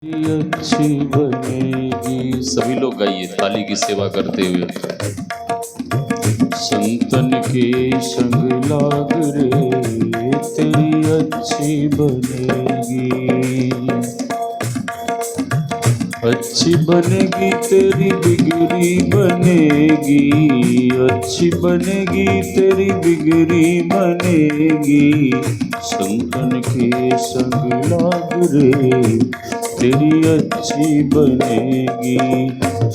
अच्छी बनेगी। सभी लोग गाइए थाली की सेवा करते हुए। संतन के संग लाग रे तेरी अच्छी बनेगी। अच्छी बनेगी तेरी बिगड़ी बनेगी। अच्छी बनेगी तेरी बिगड़ी बनेगी। संतन के संग लाग रे तेरी अच्छी बनेगी।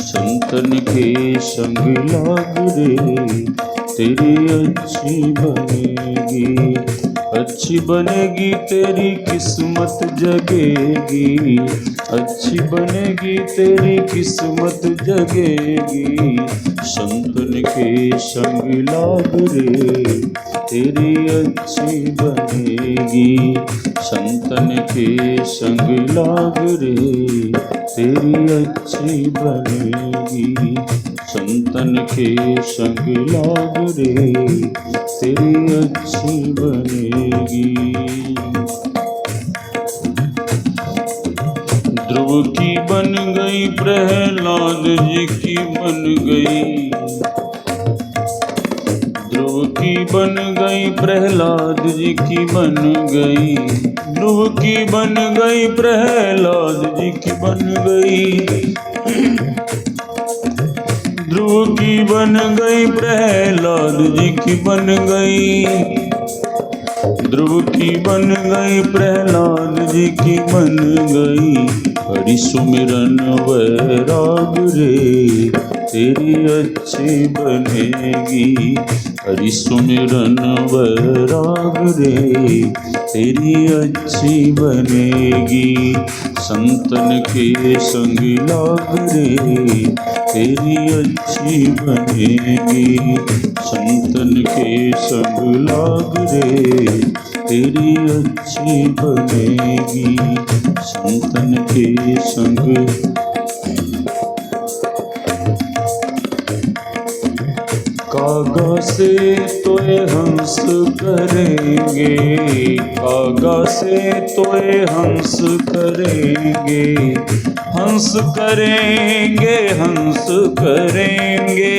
संतन के संग लाग रे तेरी अच्छी बनेगी। अच्छी बनेगी तेरी किस्मत जगेगी। अच्छी बनेगी तेरी किस्मत जगेगी। संतन के संग लाग रे तेरी अच्छी बनेगी। संतन के संग लाग रे तेरी अच्छी बनेगी। संतन के संग लाग रे तेरी अच्छी बनेगी। ध्रुव की बन गई प्रहलाद जी की बन गई। ध्रुव की बन गई प्रहलाद जी की बन गई। ध्रुव की बन गई प्रहलाद जी की बन गई। ध्रुव की बन गई प्रहलाद जी की बन गई। ध्रुव की बन गई प्रहलाद जी की बन गई। हरि सुमिरन वैराग रे तेरी अच्छी बनेगी। हरि सुमिरन वैराग रे तेरी अच्छी बनेगी। संतन के संग लाग रे तेरी अच्छी बनेगी। संतन के संग लाग रे तेरी अच्छी बनेगी। संतन के संग कागा से तोए हंस करेंगे। कागा से तोए हंस करेंगे। हंस करेंगे हंस करेंगे।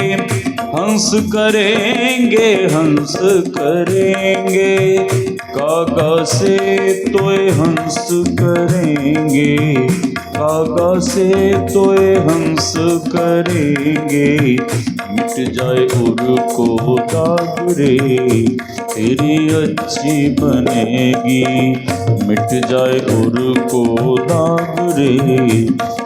हंस करेंगे हंस करेंगे। कागा से तोए हंस करेंगे। कागा से तोए हंस करेंगे। मिट जाए उर को दाग रे तेरी अच्छी बनेगी। मिट जाए उर को दाग रे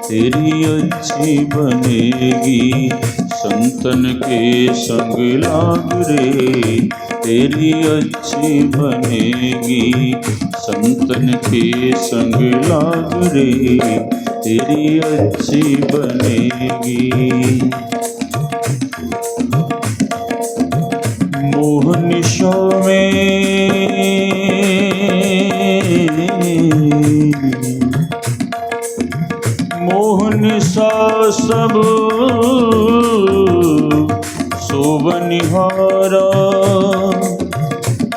तेरी अच्छी बनेगी। संतन के संग लाग रे तेरी अच्छी बनेगी। संतन के संग लाग रे तेरी अच्छी बनेगी। मोह निशा में मोह निशा सब सोबनिहारा।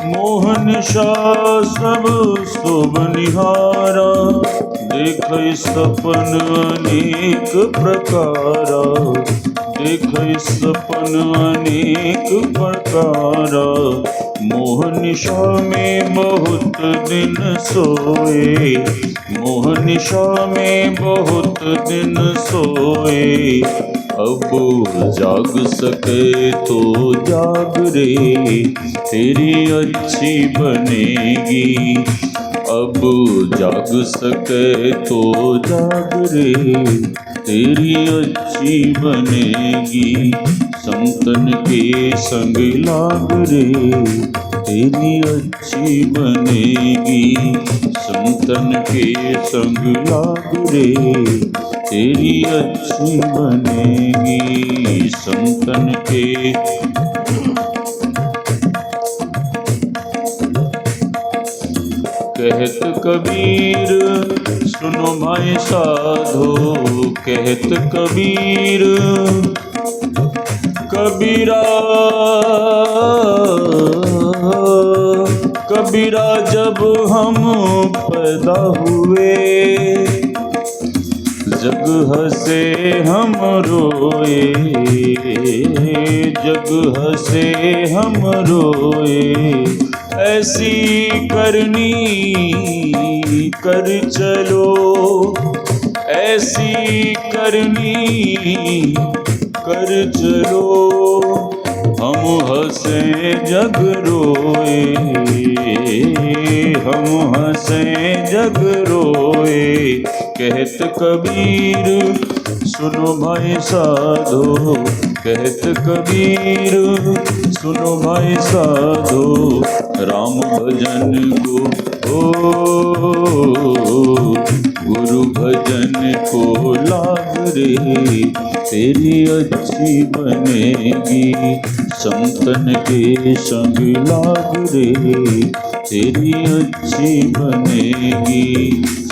मोह निशा सब सोबनिहारा। देख सपन अनेक प्रकारा। देख सपन अनेक प्रकारा। मोह निशा में बहुत दिन सोए। मोह निशा में बहुत दिन सोए। अब जाग सके तो जाग रे तेरी अच्छी बनेगी। अब जाग सके तो जाग रे तेरी अच्छी बनेगी। संतन के संग लाग रे तेरी अच्छी बनेगी। संतन के संग लाग रे तेरी अच्छी बनेगी। संतन के कहत कबीर सुनो भाई साधो। कहत कबीर कबीरा कबीरा जब हम पैदा हुए। जग हसे हम रोए, जग हसे हम रोए, ऐसी करनी कर चलो, ऐसी करनी कर चलो, हम हंसे जग रोए, हम हंसे जग रोए। कहत कबीर सुनो भाई साधो, कहत कबीर सुनो भाई साधो, राम भजन को ओ गुरु भजन को लाग रे, तेरी अच्छी बनेगी संतन के संग लाग रे, तेरी अच्छी बनेगी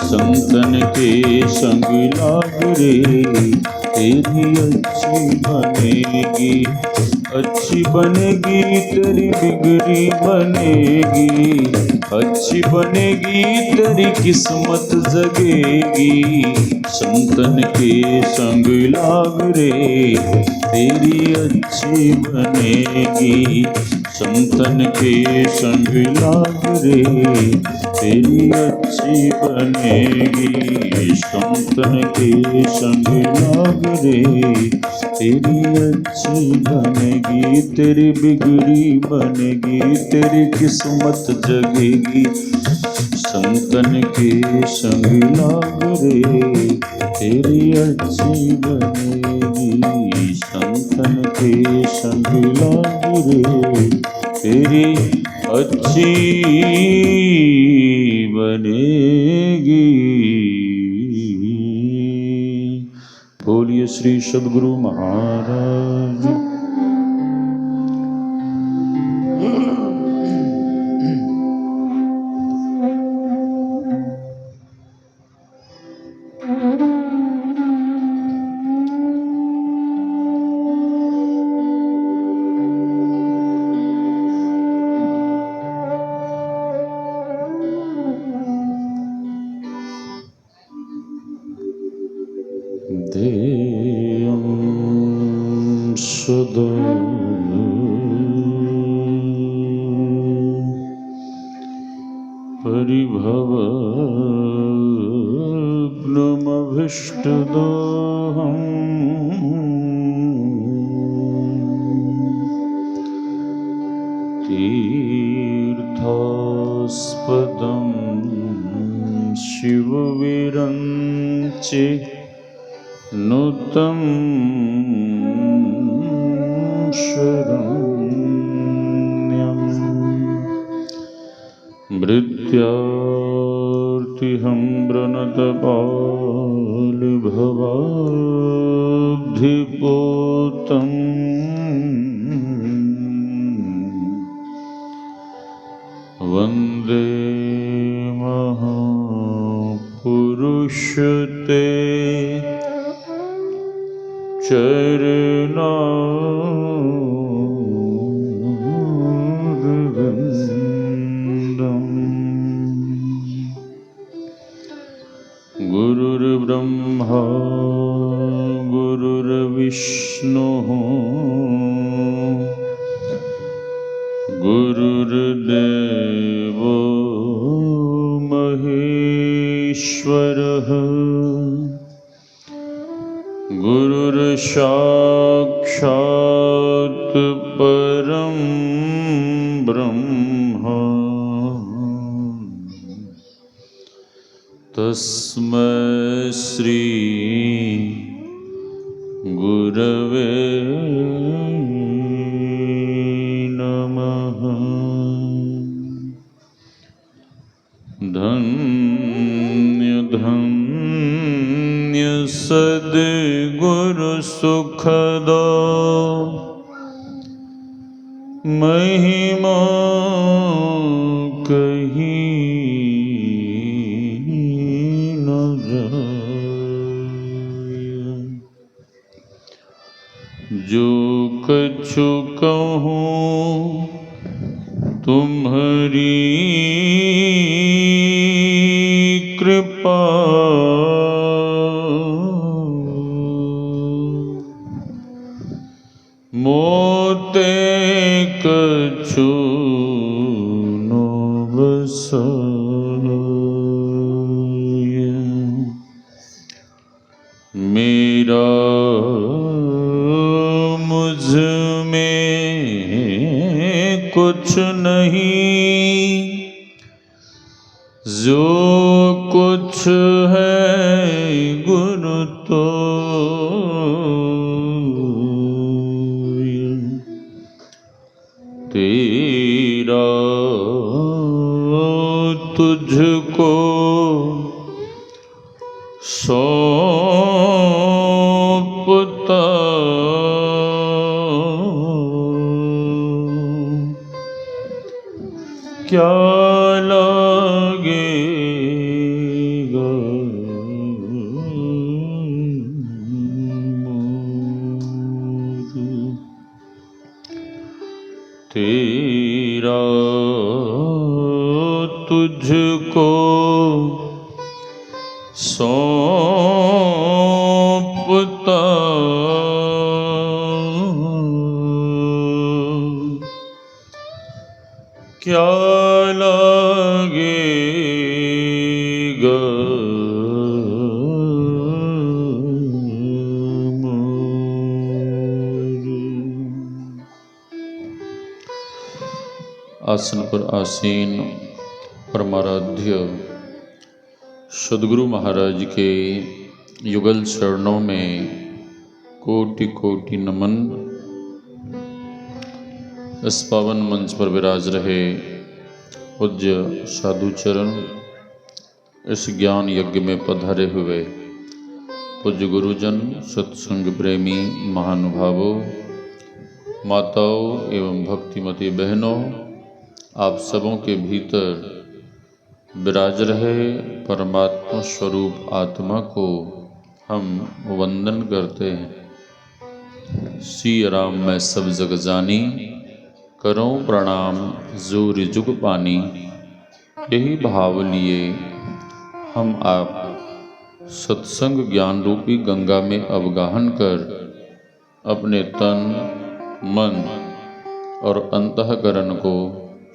संतन के संग लाग रे, तेरी अच्छी बनेगी, अच्छी बनेगी तेरी बिगड़ी बनेगी, अच्छी बनेगी तेरी किस्मत जगेगी, संतन के संग लाग रे, तेरी अच्छी बनेगी, संतन के संग लाग रे, तेरी अच्छी बनेगी, संतन के संग लाग रे, तेरी अच्छी बनेगी, तेरी बिगड़ी बनेगी, तेरी किस्मत जगेगी, संतन के संग लाग रे, तेरी अच्छी बनेगी, संतन के संग लाग रे, तेरी अच्छी बनेगी। बोलिए श्री सद्गुरु महाराज। देयं सदा परिभवग्नमभीष्टदोहम् तीर्थास्पदं शिवविरञ्चे नूतं शरण्यं मृत्यार्तिहं प्रणतपालभवाब्धिपोतम् वन्दे महापुरुषते चरणारविन्दम्। गुरुर्ब्रह्मा गुरुर्विष्णुः गुरुर्देवो महेश्वरः गुरुर्साक्षात् परं ब्रह्म तस्मै श्री गुरवे नमः। धन्य धन्य सद्गुरु सुखदो महिमा कहीं न जाए। जो कछु कहूँ तुम्हारी कृपा मेरा मुझ में कुछ नहीं, जो कुछ है गुरु तो तेरा तुझको सौंपता क्या लगेगा तेरा तुझको सौंपता क्या लगेगा आसन पर आसीन परमाराध्य सद्गुरु महाराज के युगल चरणों में कोटि कोटि नमन। इस पावन मंच पर विराज रहे पूज्य साधुचरण, इस ज्ञान यज्ञ में पधारे हुए पूज्य गुरुजन, सत्संग प्रेमी महानुभावों, माताओं एवं भक्तिमती बहनों, आप सबों के भीतर विराज रहे परमात्मा स्वरूप आत्मा को हम वंदन करते हैं। सिया राम मैं सब जग जानी, करो प्रणाम जोर जुग पानी। यही भाव लिए हम आप सत्संग ज्ञान रूपी गंगा में अवगाहन कर अपने तन, मन और अंतःकरण को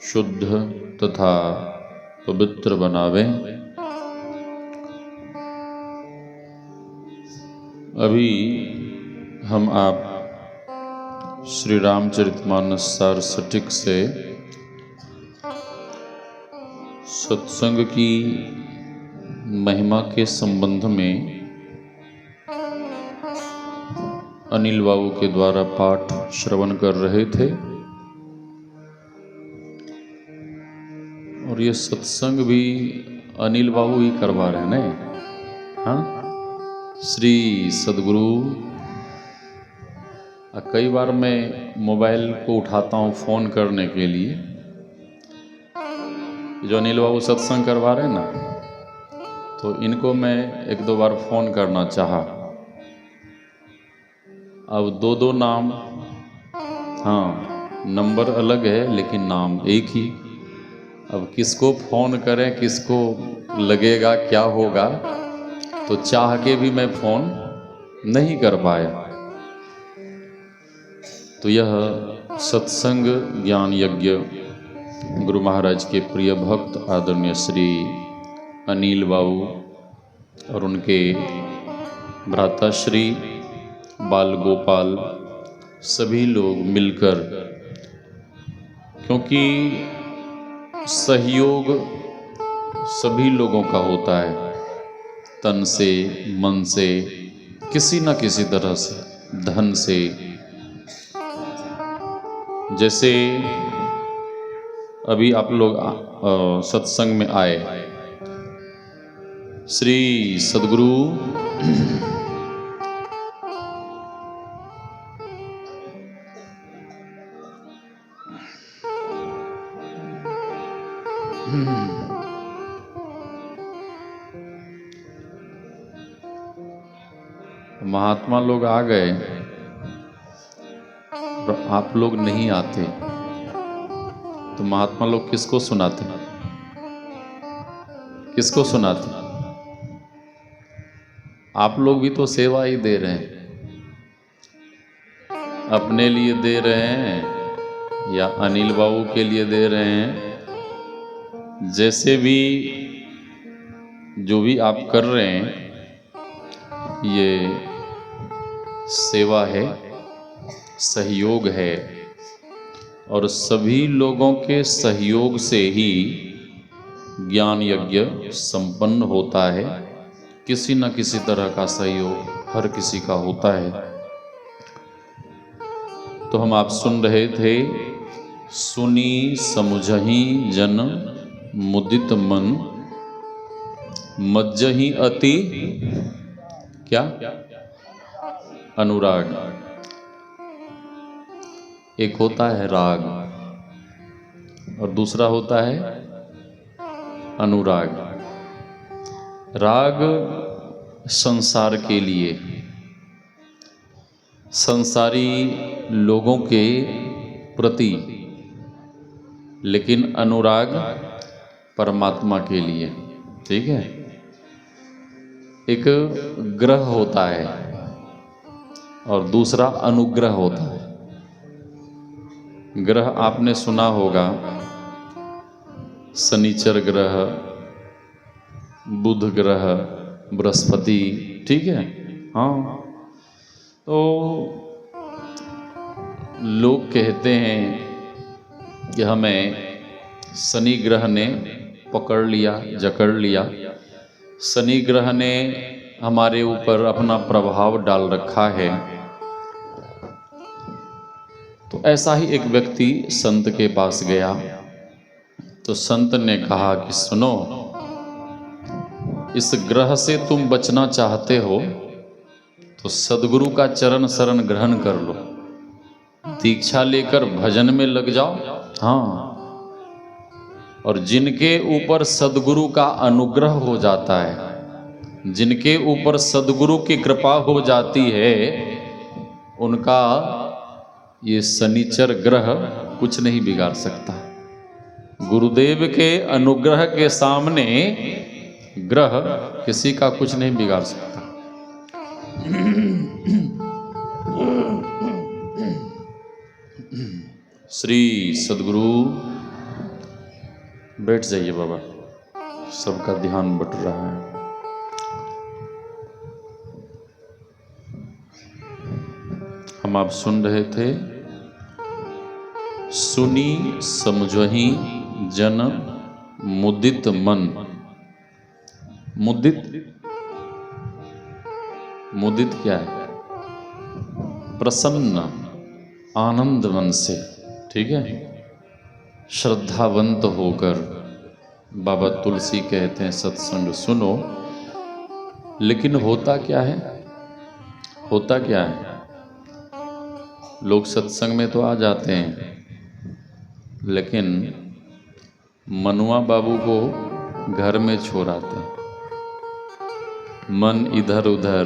शुद्ध तथा पवित्र बनावे। अभी हम आप श्री रामचरितमानस सार सटीक से सत्संग की महिमा के संबंध में अनिल बाबू के द्वारा पाठ श्रवण कर रहे थे। और ये सत्संग भी अनिल बाबू ही करवा रहे हैं ना। हाँ, श्री सद्गुरु। कई बार मैं मोबाइल को उठाता हूँ फ़ोन करने के लिए, जो अनिल बाबू सत्संग करवा रहे हैं ना, तो इनको मैं एक दो बार फ़ोन करना चाहा। अब दो दो नाम, हाँ नंबर अलग है लेकिन नाम एक ही। अब किसको फ़ोन करें, किसको लगेगा, क्या होगा, तो चाह के भी मैं फ़ोन नहीं कर पाया। तो यह सत्संग ज्ञान यज्ञ गुरु महाराज के प्रिय भक्त आदरणीय श्री अनिल बाबू और उनके भ्राताश्री बाल गोपाल सभी लोग मिलकर, क्योंकि सहयोग सभी लोगों का होता है, तन से, मन से, किसी न किसी तरह से, धन से। जैसे अभी आप लोग सत्संग में आए, श्री सद्गुरु महात्मा लोग आ गए और आप लोग नहीं आते, तो महात्मा लोग किसको सुनाते, किसको सुनाते? आप लोग भी तो सेवा ही दे रहे हैं, अपने लिए दे रहे हैं या अनिल बाबू के लिए दे रहे हैं। जैसे भी जो भी आप कर रहे हैं, ये सेवा है, सहयोग है, और सभी लोगों के सहयोग से ही ज्ञान यज्ञ संपन्न होता है। किसी न किसी तरह का सहयोग हर किसी का होता है। तो हम आप सुन रहे थे, सुनी समुझही जन मुदित मन, मज्जही अति क्या अनुराग। एक होता है राग और दूसरा होता है अनुराग। राग संसार के लिए, संसारी लोगों के प्रति, लेकिन अनुराग परमात्मा के लिए। ठीक है। एक ग्रह होता है और दूसरा अनुग्रह होता है। ग्रह आपने सुना होगा, शनिचर ग्रह, बुध ग्रह, बृहस्पति। ठीक है। हाँ, तो लोग कहते हैं कि हमें शनि ग्रह ने पकड़ लिया, जकड़ लिया, शनि ग्रह ने हमारे ऊपर अपना प्रभाव डाल रखा है। तो ऐसा ही एक व्यक्ति संत के पास गया, तो संत ने कहा कि सुनो, इस ग्रह से तुम बचना चाहते हो तो सद्गुरु का चरण शरण ग्रहण कर लो, दीक्षा लेकर भजन में लग जाओ। हाँ, और जिनके ऊपर सद्गुरु का अनुग्रह हो जाता है, जिनके ऊपर सद्गुरु की कृपा हो जाती है, उनका ये शनिचर ग्रह कुछ नहीं बिगाड़ सकता। गुरुदेव के अनुग्रह के सामने ग्रह किसी का कुछ नहीं बिगाड़ सकता। श्री सद्गुरु, बैठ जाइए बाबा, सबका ध्यान बट रहा है। हम आप सुन रहे थे, सुनी समझही जन मुदित मन। मुदित, मुदित क्या है? प्रसन्न, आनंद मन से। ठीक है। श्रद्धावंत होकर। बाबा तुलसी कहते हैं सत्संग सुनो, लेकिन होता क्या है? होता क्या है? लोग सत्संग में तो आ जाते हैं, लेकिन मनुआ बाबू को घर में छोड़ आते हैं। मन इधर उधर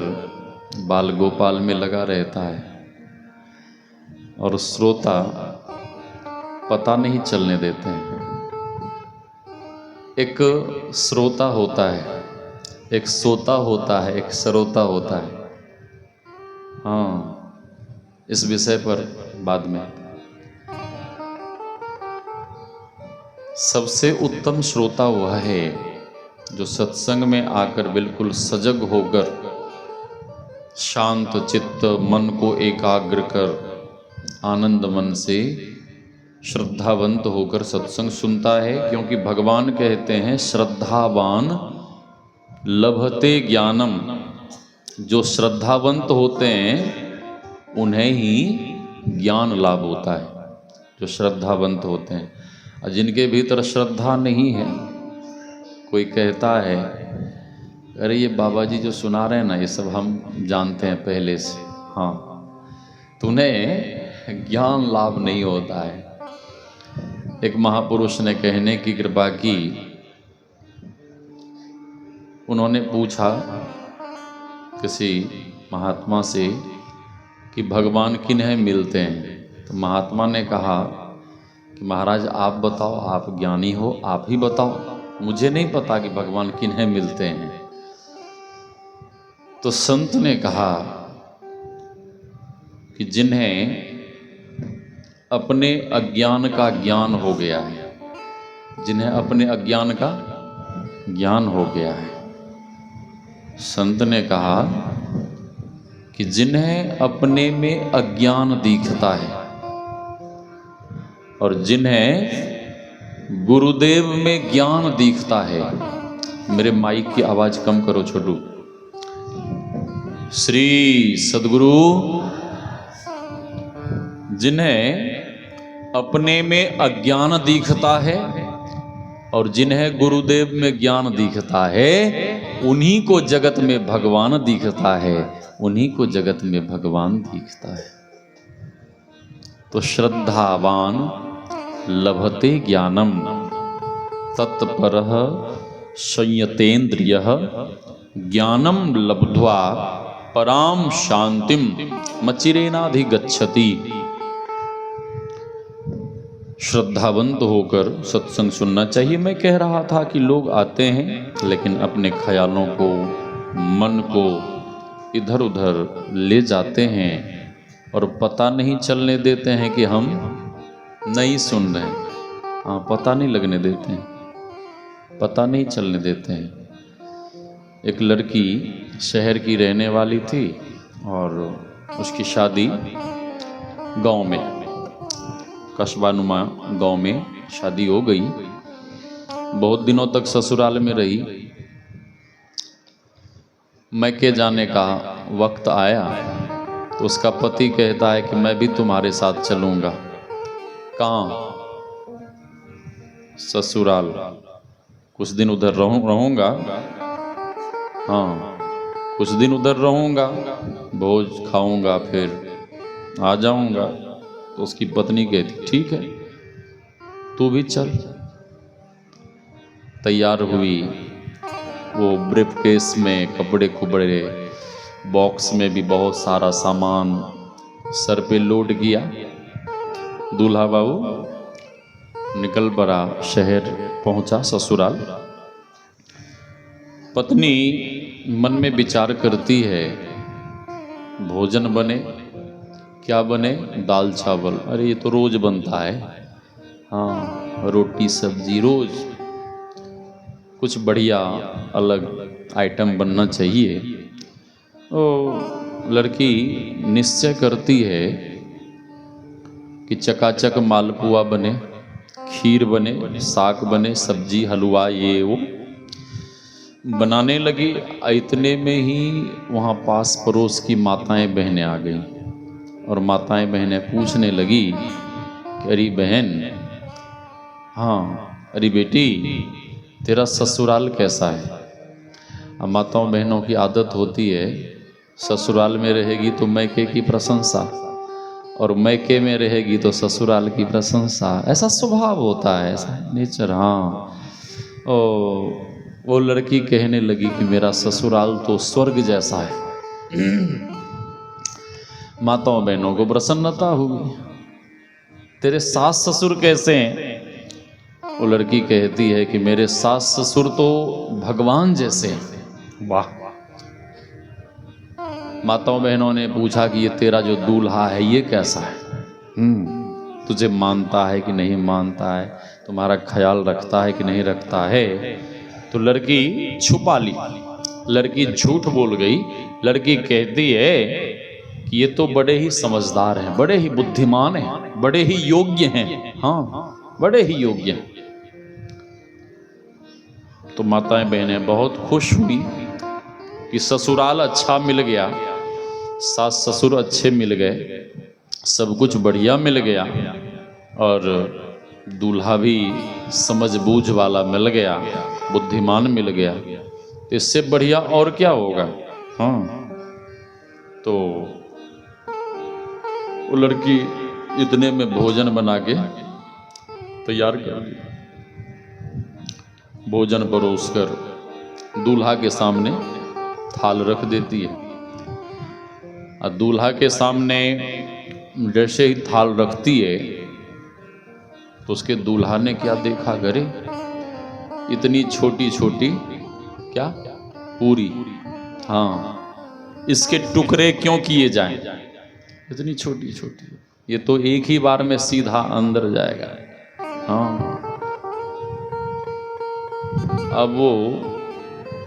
बाल गोपाल में लगा रहता है और श्रोता पता नहीं चलने देते हैं। एक श्रोता होता है, एक सोता होता है, एक श्रोता होता है। हाँ, इस विषय पर बाद में। सबसे उत्तम श्रोता वह है जो सत्संग में आकर बिल्कुल सजग होकर, शांत चित्त, मन को एकाग्र कर, आनंद मन से श्रद्धावंत होकर सत्संग सुनता है। क्योंकि भगवान कहते हैं, श्रद्धावान लभते ज्ञानम। जो श्रद्धावंत होते हैं उन्हें ही ज्ञान लाभ होता है, जो श्रद्धावंत होते हैं। और जिनके भीतर श्रद्धा नहीं है, कोई कहता है अरे ये बाबा जी जो सुना रहे हैं ना, ये सब हम जानते हैं पहले से। हाँ, तो उन्हें ज्ञान लाभ नहीं होता है। एक महापुरुष ने कहने की कृपा की, उन्होंने पूछा किसी महात्मा से कि भगवान किन्हें मिलते हैं। तो महात्मा ने कहा कि महाराज आप बताओ, आप ज्ञानी हो, आप ही बताओ, मुझे नहीं पता कि भगवान किन्हें मिलते हैं। तो संत ने कहा कि जिन्हें अपने अज्ञान का ज्ञान हो गया है, जिन्हें अपने अज्ञान का ज्ञान हो गया है। संत ने कहा कि जिन्हें अपने में अज्ञान दिखता है और जिन्हें गुरुदेव में ज्ञान दिखता है। मेरे माइक की आवाज कम करो छोटू। श्री सद्गुरु जिन्हें अपने में अज्ञान दिखता है और जिन्हें गुरुदेव में ज्ञान दिखता है, उन्हीं को जगत में भगवान दिखता है, उन्हीं को जगत में भगवान दिखता है। तो श्रद्धावान लभते ज्ञानम तत्परः संयतेन्द्रियः ज्ञानम लब्ध्वा पराम शांतिम मचिरेनाधिगच्छति। श्रद्धावंत होकर सत्संग सुनना चाहिए। मैं कह रहा था कि लोग आते हैं लेकिन अपने ख्यालों को, मन को इधर उधर ले जाते हैं और पता नहीं चलने देते हैं कि हम नहीं सुन रहे हैं। हाँ, पता नहीं लगने देते हैं, पता नहीं चलने देते हैं। एक लड़की शहर की रहने वाली थी और उसकी शादी गांव में, कस्बानुमा गांव में शादी हो गई। बहुत दिनों तक ससुराल में रही। मैके जाने का वक्त आया तो उसका पति कहता है कि मैं भी तुम्हारे साथ चलूँगा। कहाँ? ससुराल। कुछ दिन उधर रहूँगा। हाँ, कुछ दिन उधर रहूँगा, भोज खाऊंगा, फिर आ जाऊँगा। तो उसकी पत्नी कहती ठीक है, तू भी चल। तैयार हुई। वो ब्रीफकेस में कपड़े कुपड़े, बॉक्स में भी बहुत सारा सामान सर पे लोड किया। दूल्हा बाबू निकल पड़ा, शहर पहुंचा ससुराल। पत्नी मन में विचार करती है, भोजन बने, क्या बने? दाल चावल। अरे ये तो रोज बनता है। हाँ, रोटी सब्जी रोज। कुछ बढ़िया अलग आइटम बनना चाहिए। तो लड़की निश्चय करती है कि चकाचक मालपुआ बने, खीर बने, साग बने, सब्जी हलवा ये वो बनाने लगी। इतने में ही वहाँ पास पड़ोस की माताएं बहनें आ गईं और माताएं बहनें पूछने लगी कि अरे बहन, हाँ अरे बेटी, तेरा ससुराल कैसा है? अब माताओं बहनों की आदत होती है, ससुराल में रहेगी तो मैके की प्रशंसा और मैके में रहेगी तो ससुराल की प्रशंसा। ऐसा स्वभाव होता है, ऐसा नेचर। हाँ, वो लड़की कहने लगी कि मेरा ससुराल तो स्वर्ग जैसा है। माताओं बहनों को प्रसन्नता हुई। तेरे सास ससुर कैसे हैं? वो लड़की कहती है कि मेरे सास ससुर तो भगवान जैसे हैं। वाह! माताओं बहनों ने पूछा कि ये तेरा जो दूल्हा है ये कैसा है? तुझे मानता है कि नहीं मानता है? तुम्हारा ख्याल रखता है कि नहीं रखता है? तो लड़की छुपा ली, लड़की झूठ बोल गई। लड़की कहती है कि ये तो बड़े ही समझदार हैं, बड़े ही बुद्धिमान हैं, बड़े ही योग्य हैं। हाँ, बड़े ही योग्य हैं। तो माताएं बहनें बहुत खुश हुई कि ससुराल अच्छा मिल गया, सास ससुर अच्छे मिल गए, सब कुछ बढ़िया मिल गया और दूल्हा भी समझ बूझ वाला मिल गया, बुद्धिमान मिल गया। तो इससे बढ़िया और क्या होगा? हाँ, तो वो लड़की इतने में भोजन बना के तैयार कर दी। भोजन परोसकर दूल्हा के सामने थाल रख देती है। और दूल्हा के सामने जैसे ही थाल रखती है तो उसके दूल्हा ने क्या देखा? घरे इतनी छोटी छोटी क्या पूरी। हाँ, इसके टुकड़े क्यों किए जाएं? इतनी छोटी छोटी, ये तो एक ही बार में सीधा अंदर जाएगा। हाँ, अब वो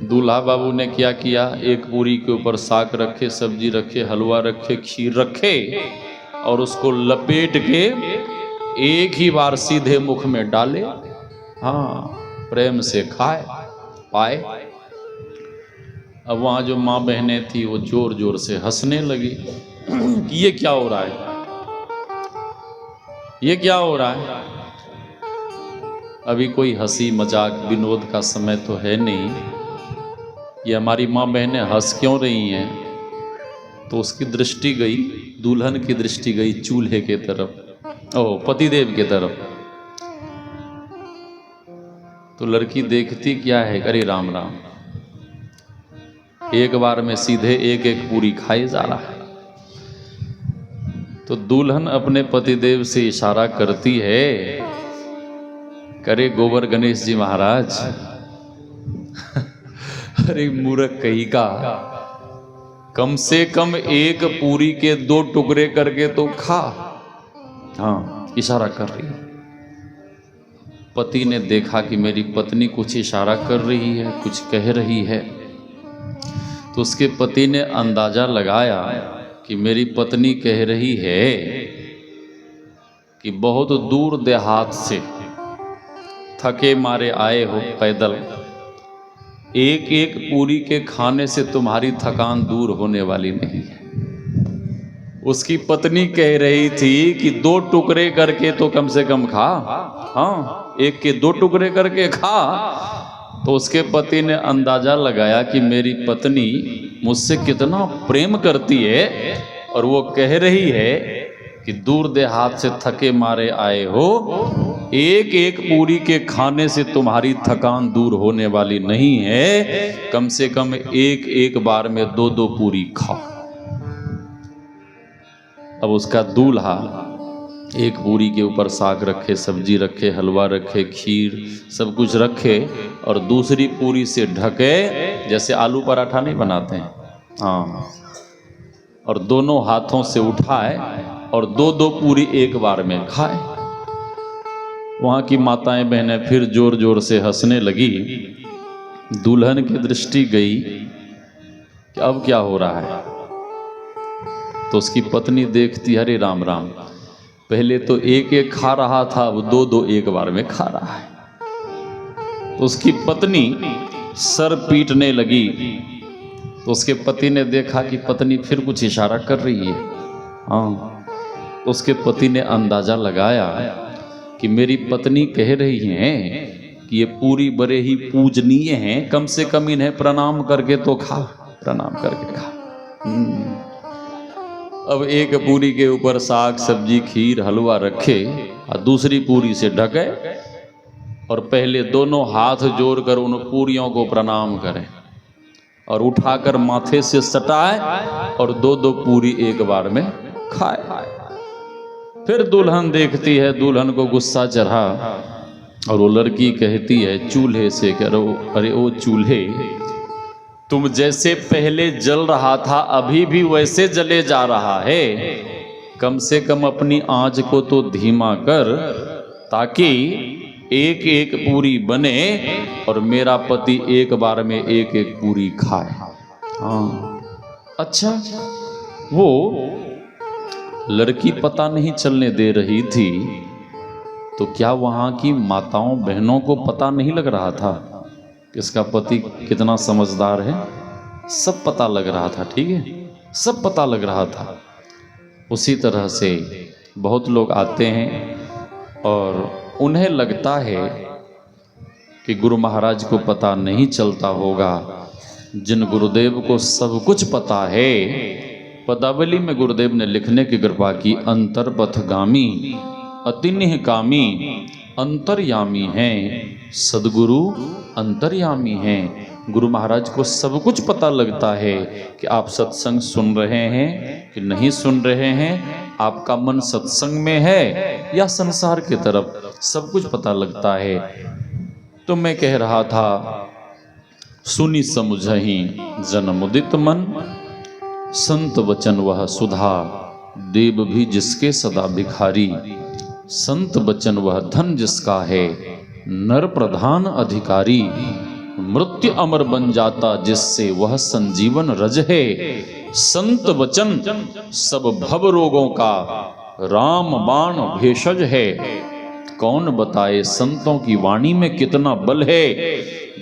दूल्हा बाबू ने क्या किया, एक पूरी के ऊपर साग रखे, सब्जी रखे, हलवा रखे, खीर रखे और उसको लपेट के एक ही बार सीधे मुख में डाले। हाँ, प्रेम से खाए पाए। अब वहां जो माँ बहनें थी वो जोर जोर से हंसने लगी कि ये क्या हो रहा है, ये क्या हो रहा है। अभी कोई हंसी मजाक विनोद का समय तो है नहीं। ये हमारी माँ बहनें हंस क्यों रही हैं, तो उसकी दृष्टि गई, दुल्हन की दृष्टि गई चूल्हे के तरफ, पतिदेव के तरफ। तो लड़की देखती क्या है, अरे राम राम, एक बार में सीधे एक एक पूरी खाई जा रहा है। तो दुल्हन अपने पतिदेव से इशारा करती है, करे गोबर गणेश जी महाराज अरे मूर्ख कहीं का, कम से कम एक पूरी के 2 टुकड़े करके तो खा। हाँ, इशारा कर रही है। पति ने देखा कि मेरी पत्नी कुछ इशारा कर रही है, कुछ कह रही है, तो उसके पति ने अंदाजा लगाया कि मेरी पत्नी कह रही है कि बहुत दूर देहात से थके मारे आए हो पैदल, एक एक पूरी के खाने से तुम्हारी थकान दूर होने वाली नहीं है। उसकी पत्नी कह रही थी कि 2 टुकड़े करके तो कम से कम खा। हाँ, एक के 2 टुकड़े करके खा। तो उसके पति ने अंदाजा लगाया कि मेरी पत्नी मुझसे कितना प्रेम करती है और वो कह रही है कि दूर देहात से थके मारे आए हो, एक एक पूरी के खाने से तुम्हारी थकान दूर होने वाली नहीं है, कम से कम एक एक बार में 2-2 पूरी खाओ। अब उसका दूल्हा एक पूरी के ऊपर साग रखे, सब्जी रखे, हलवा रखे, खीर सब कुछ रखे और दूसरी पूरी से ढके, जैसे आलू पराठा नहीं बनाते हैं, हाँ, और दोनों हाथों से उठाए और 2-2 पूरी एक बार में खाए। वहाँ की माताएं बहनें फिर जोर जोर से हंसने लगी। दुल्हन की दृष्टि गई कि अब क्या हो रहा है। तो उसकी पत्नी देखती, हरे राम राम, पहले तो एक एक खा रहा था, अब 2-2 एक बार में खा रहा है। तो उसकी पत्नी सर पीटने लगी। तो उसके पति ने देखा कि पत्नी फिर कुछ इशारा कर रही है। हाँ, तो उसके पति ने अंदाजा लगाया कि मेरी पत्नी कह रही हैं कि ये पूरी बड़े ही पूजनीय हैं, कम से कम इन्हें प्रणाम करके तो खा, प्रणाम करके खा। अब एक पूरी के ऊपर साग सब्जी खीर हलवा रखे और दूसरी पूरी से ढके और पहले दोनों हाथ जोड़कर उन पूरियों को प्रणाम करें और उठाकर माथे से सटाए और 2-2 पूरी एक बार में खाए। फिर दुल्हन देखती है, दुल्हन को गुस्सा चढ़ा और वो लड़की कहती है चूल्हे से, करो अरे ओ चूल्हे, तुम जैसे पहले जल रहा था अभी भी वैसे जले जा रहा है, कम से कम अपनी आंच को तो धीमा कर ताकि एक एक पूरी बने और मेरा पति एक बार में एक एक पूरी खाए। हाँ, अच्छा, वो लड़की पता नहीं चलने दे रही थी, तो क्या वहाँ की माताओं बहनों को पता नहीं लग रहा था कि इसका पति कितना समझदार है? सब पता लग रहा था, ठीक है, सब पता लग रहा था। उसी तरह से बहुत लोग आते हैं और उन्हें लगता है कि गुरु महाराज को पता नहीं चलता होगा। जिन गुरुदेव को सब कुछ पता है, पदावली में गुरुदेव ने लिखने की कृपा की, अंतरपथगामी अतिनिह कामी अंतर्यामी हैं, सदगुरु अंतर्यामी हैं। गुरु महाराज को सब कुछ पता लगता है कि आप सत्संग सुन रहे हैं कि नहीं सुन रहे हैं, आपका मन सत्संग में है या संसार की तरफ, सब कुछ पता लगता है। तो मैं कह रहा था, सुनी समुझहि जन्मुदित मन, संत वचन वह सुधा, देव भी जिसके सदा भिखारी, संत वचन वह धन जिसका है, नर प्रधान अधिकारी, मृत्यु अमर बन जाता जिससे वह संजीवन रज है। संत वचन सब भव रोगों का राम बाण भेषज है। कौन बताए संतों की वाणी में कितना बल है।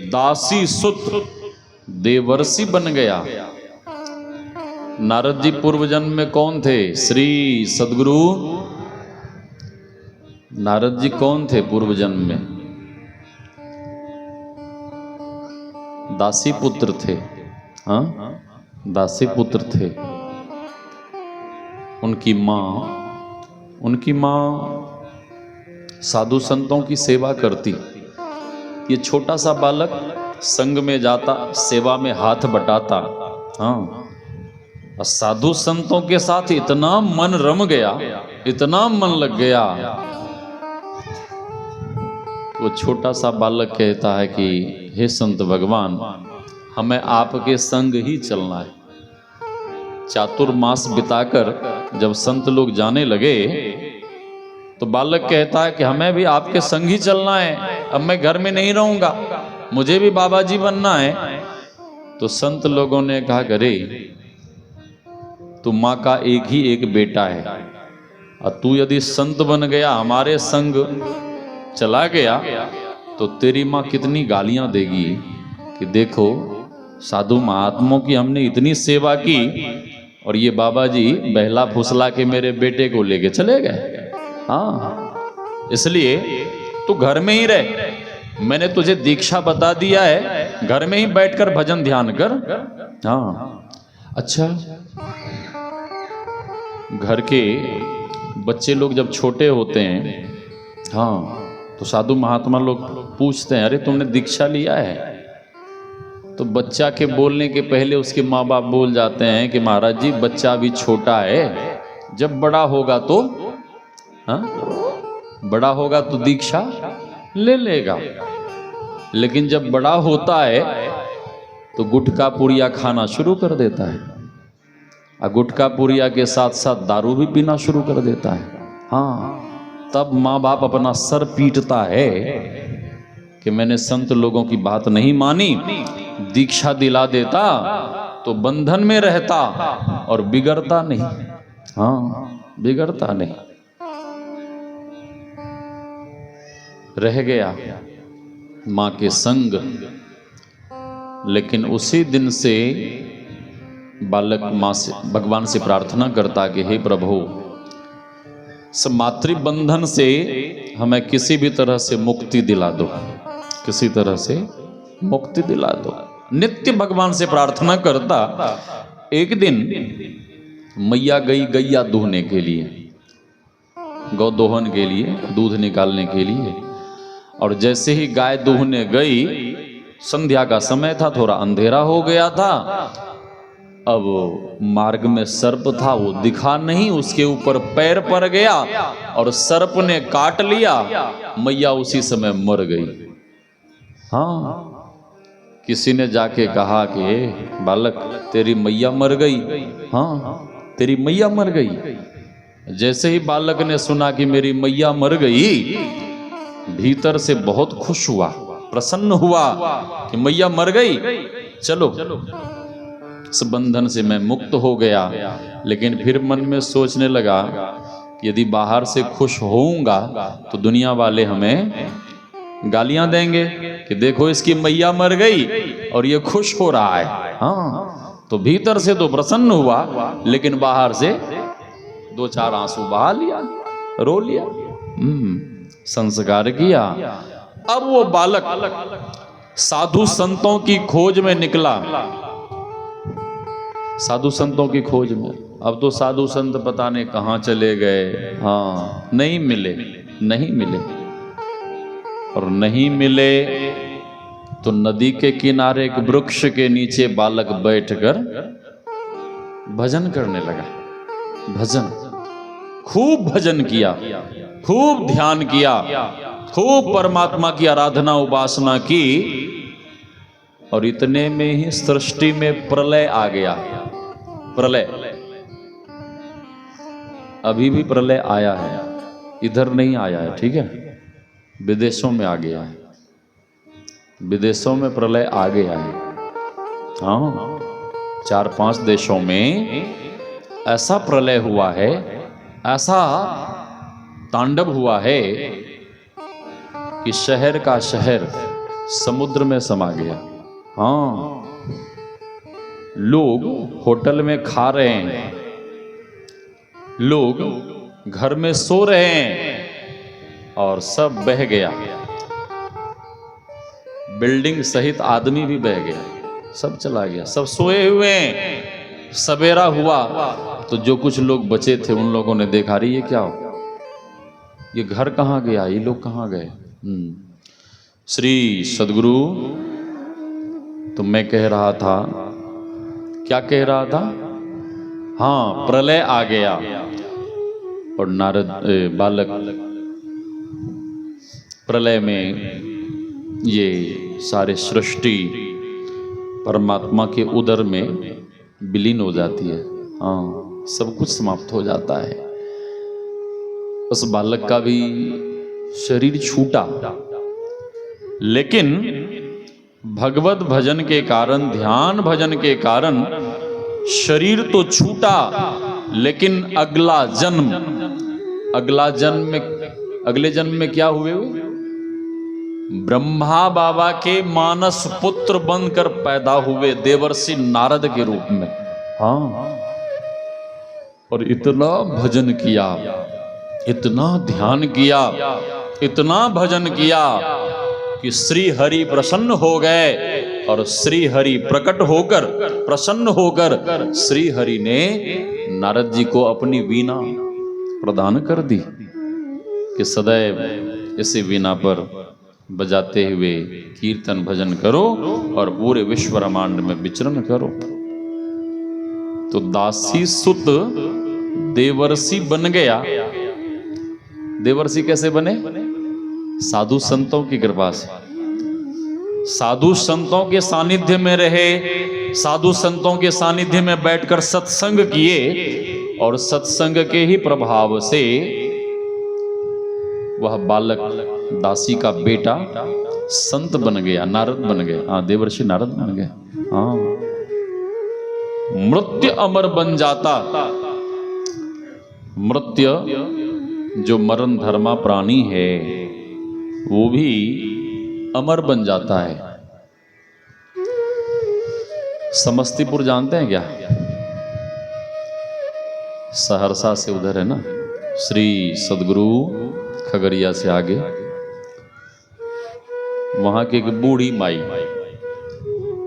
दासी सुत देवर्षि बन गया। नारद जी पूर्व जन्म में कौन थे? श्री सद्गुरु नारद जी कौन थे पूर्व जन्म में? दासी पुत्र थे। हाँ, दासी पुत्र थे। उनकी माँ साधु संतों की सेवा करती। ये छोटा सा बालक संग में जाता, सेवा में हाथ बटाता। हाँ, और साधु संतों के साथ इतना मन रम गया, इतना मन लग गया। वो छोटा सा बालक कहता है कि हे संत भगवान, हमें आपके संग ही चलना है। चातुर्मास बिताकर जब संत लोग जाने लगे तो बालक कहता है कि हमें भी आपके संग ही चलना है, अब मैं घर में नहीं रहूंगा, मुझे भी बाबा जी बनना है। तो संत लोगों ने कहा, अरे तू माँ का एक ही एक बेटा है, और तू यदि संत बन गया, हमारे संग चला गया, तो तेरी माँ कितनी गालियां देगी कि देखो साधु महात्माओं की हमने इतनी सेवा की और ये बाबा जी बहला फुसला के मेरे बेटे को लेके चले गए। हाँ, इसलिए तू घर में ही रह, मैंने तुझे दीक्षा बता दिया है, घर में ही बैठकर भजन ध्यान कर। हाँ, अच्छा, घर के बच्चे लोग जब छोटे होते हैं, हाँ, तो साधु महात्मा लोग पूछते हैं, अरे तुमने दीक्षा लिया है? तो बच्चा के बोलने के पहले उसके माँ बाप बोल जाते हैं कि महाराज जी बच्चा अभी छोटा है, जब बड़ा होगा तो, हाँ, बड़ा होगा तो दीक्षा ले लेगा। लेकिन जब बड़ा होता है तो गुटखा पुड़िया खाना शुरू कर देता है, और गुटखा पुड़िया के साथ साथ दारू भी पीना शुरू कर देता है। हाँ, तब माँ बाप अपना सर पीटता है कि मैंने संत लोगों की बात नहीं मानी, दीक्षा दिला देता तो बंधन में रहता और बिगड़ता नहीं। हाँ, बिगड़ता नहीं। रह गया माँ के संग, लेकिन उसी दिन से बालक माँ से, भगवान से प्रार्थना करता कि हे प्रभु, मातृबंधन से हमें किसी भी तरह से मुक्ति दिला दो, किसी तरह से मुक्ति दिला दो। नित्य भगवान से प्रार्थना करता। एक दिन मैया गई गैया दूहने के लिए, गौ दोहन के लिए, दूध निकालने के लिए, और जैसे ही गाय दूहने गई, संध्या का समय था, थोड़ा अंधेरा हो गया था। अब मार्ग में सर्प था, वो दिखा नहीं, उसके ऊपर पैर पड़ गया और सर्प ने काट लिया। मैया उसी समय मर गई। हाँ, किसी ने जाके कहा कि बालक तेरी मैया मर गई। हाँ, तेरी मैया मर गई। जैसे ही बालक ने सुना कि मेरी मैया मर गई, भीतर से बहुत खुश हुआ, प्रसन्न हुआ कि मैया मर गई, चलो इस बंधन से मैं मुक्त हो गया। लेकिन फिर मन में सोचने लगा कि यदि बाहर से खुश होऊंगा तो दुनिया वाले हमें गालियां देंगे कि देखो इसकी मैया मर गई और ये खुश हो रहा है। हाँ, तो भीतर से तो प्रसन्न हुआ, लेकिन बाहर से दो चार आंसू बहा लिया, रो लिया, संस्कार किया। अब वो बालक साधु संतों की खोज में निकला, साधु संतों की खोज में। अब तो साधु संत पता नहीं कहाँ चले गए। हाँ, नहीं मिले, नहीं मिले। और नहीं मिले तो नदी के किनारे एक वृक्ष के नीचे बालक बैठकर भजन करने लगा। भजन, खूब भजन किया, खूब ध्यान किया, खूब परमात्मा की आराधना उपासना की। और इतने में ही सृष्टि में प्रलय आ गया। प्रलय, अभी भी प्रलय आया है, इधर नहीं आया है, ठीक है, विदेशों में आ गया है। विदेशों में प्रलय आ गया है। हाँ, 4-5 देशों में ऐसा प्रलय हुआ है, ऐसा तांडव हुआ है कि शहर का शहर समुद्र में समा गया। हाँ, लोग होटल में खा रहे हैं, लोग घर में सो रहे हैं और सब बह गया। बिल्डिंग सहित आदमी भी बह गया, सब चला गया, सब सोए हुए हैं। सवेरा हुआ तो जो कुछ लोग बचे थे उन लोगों ने देखा, रही ये क्या हो, ये घर कहाँ गया, ये लोग कहाँ गए। श्री सद्गुरु, तो मैं कह रहा था, क्या कह रहा था, हाँ, प्रलय आ गया और नारद बालक प्रलय में ये सारे सृष्टि परमात्मा के उदर में विलीन हो जाती है। हाँ, सब कुछ समाप्त हो जाता है। उस बालक का भी शरीर छूटा, लेकिन भगवत भजन के कारण, ध्यान भजन के कारण शरीर तो छूटा, लेकिन अगला जन्म, अगले जन्म में क्या हुए? ब्रह्मा बाबा के मानस पुत्र बनकर पैदा हुए, देवर्षि नारद के रूप में। हाँ, और इतना भजन किया, इतना ध्यान किया, इतना भजन किया कि श्री हरि प्रसन्न हो गए, और श्री हरि प्रकट होकर, प्रसन्न होकर श्री हरि ने नारद जी को अपनी वीणा प्रदान कर दी कि सदैव इसी वीणा पर बजाते हुए कीर्तन भजन करो और पूरे विश्व ब्रह्मांड में विचरण करो। तो दासी सुत देवर्षि बन गया। देवर्षि कैसे बने? साधु संतों की कृपा से, साधु संतों के सानिध्य में रहे, साधु संतों के सानिध्य में बैठकर सत्संग किए, और सत्संग के ही प्रभाव से वह बालक, दासी का बेटा संत बन गया, नारद बन गया। हाँ, देवर्षि नारद बन गया। हाँ, मृत्य अमर बन जाता। मृत्य जो मरण धर्मा प्राणी है वो भी अमर बन जाता है। समस्तीपुर जानते हैं क्या? सहरसा से उधर है ना, श्री सद्गुरु खगड़िया से आगे, वहां की एक बूढ़ी माई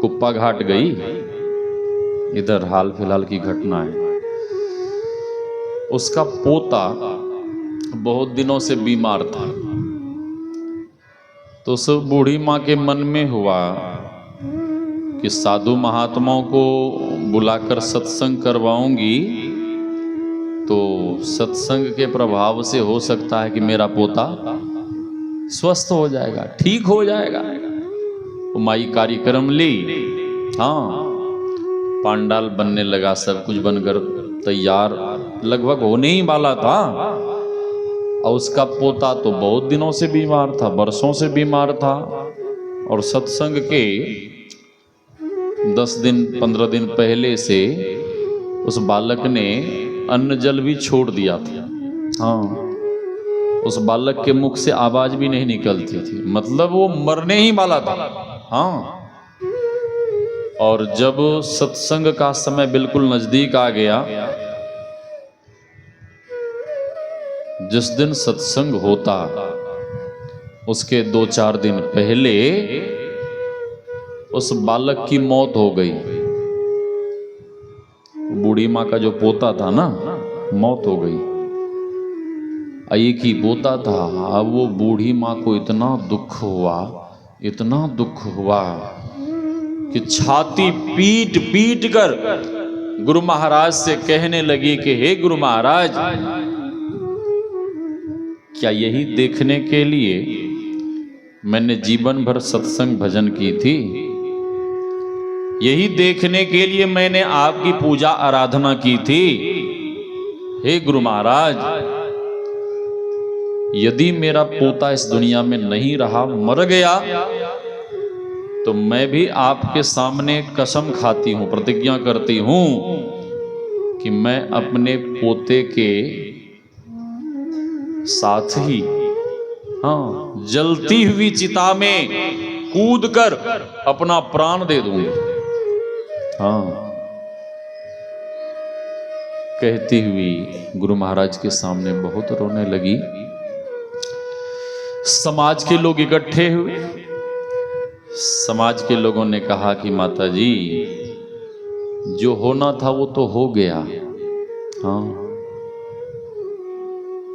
कुप्पा घाट गई। इधर हाल फिलहाल की घटना है। उसका पोता बहुत दिनों से बीमार था, तो उस बूढ़ी माँ के मन में हुआ कि साधु महात्माओं को बुलाकर सत्संग करवाऊंगी तो सत्संग के प्रभाव से हो सकता है कि मेरा पोता स्वस्थ हो जाएगा, ठीक हो जाएगा। वो माई कार्यक्रम ली। हाँ, पांडाल बनने लगा, सब कुछ बनकर तैयार लगभग होने ही वाला था। और उसका पोता तो बहुत दिनों से बीमार था, बरसों से बीमार था, और सत्संग के 10 दिन 15 दिन पहले से उस बालक ने अन्न जल भी छोड़ दिया था। हाँ, उस बालक के मुख से आवाज भी नहीं निकलती थी, मतलब वो मरने ही वाला था। हाँ, और जब सत्संग का समय बिल्कुल नजदीक आ गया, जिस दिन सत्संग होता उसके 2-4 दिन पहले उस बालक की मौत हो गई। बूढ़ी माँ का जो पोता था ना, मौत हो गई। एक ही पोता था। अब वो बूढ़ी माँ को इतना दुख हुआ, इतना दुख हुआ कि छाती पीट पीट कर गुरु महाराज से कहने लगी कि हे गुरु महाराज, क्या यही देखने के लिए मैंने जीवन भर सत्संग भजन की थी? यही देखने के लिए मैंने आपकी पूजा आराधना की थी? हे गुरु महाराज, यदि मेरा पोता इस दुनिया में नहीं रहा, मर गया, तो मैं भी आपके सामने कसम खाती हूं, प्रतिज्ञा करती हूं कि मैं अपने पोते के साथ ही, हाँ, जलती हुई चिता में कूदकर अपना प्राण दे दूंगी। हाँ, कहती हुई गुरु महाराज के सामने बहुत रोने लगी। समाज के लोग इकट्ठे हुए। समाज के लोगों ने कहा कि माता जी, जो होना था वो तो हो गया। हाँ,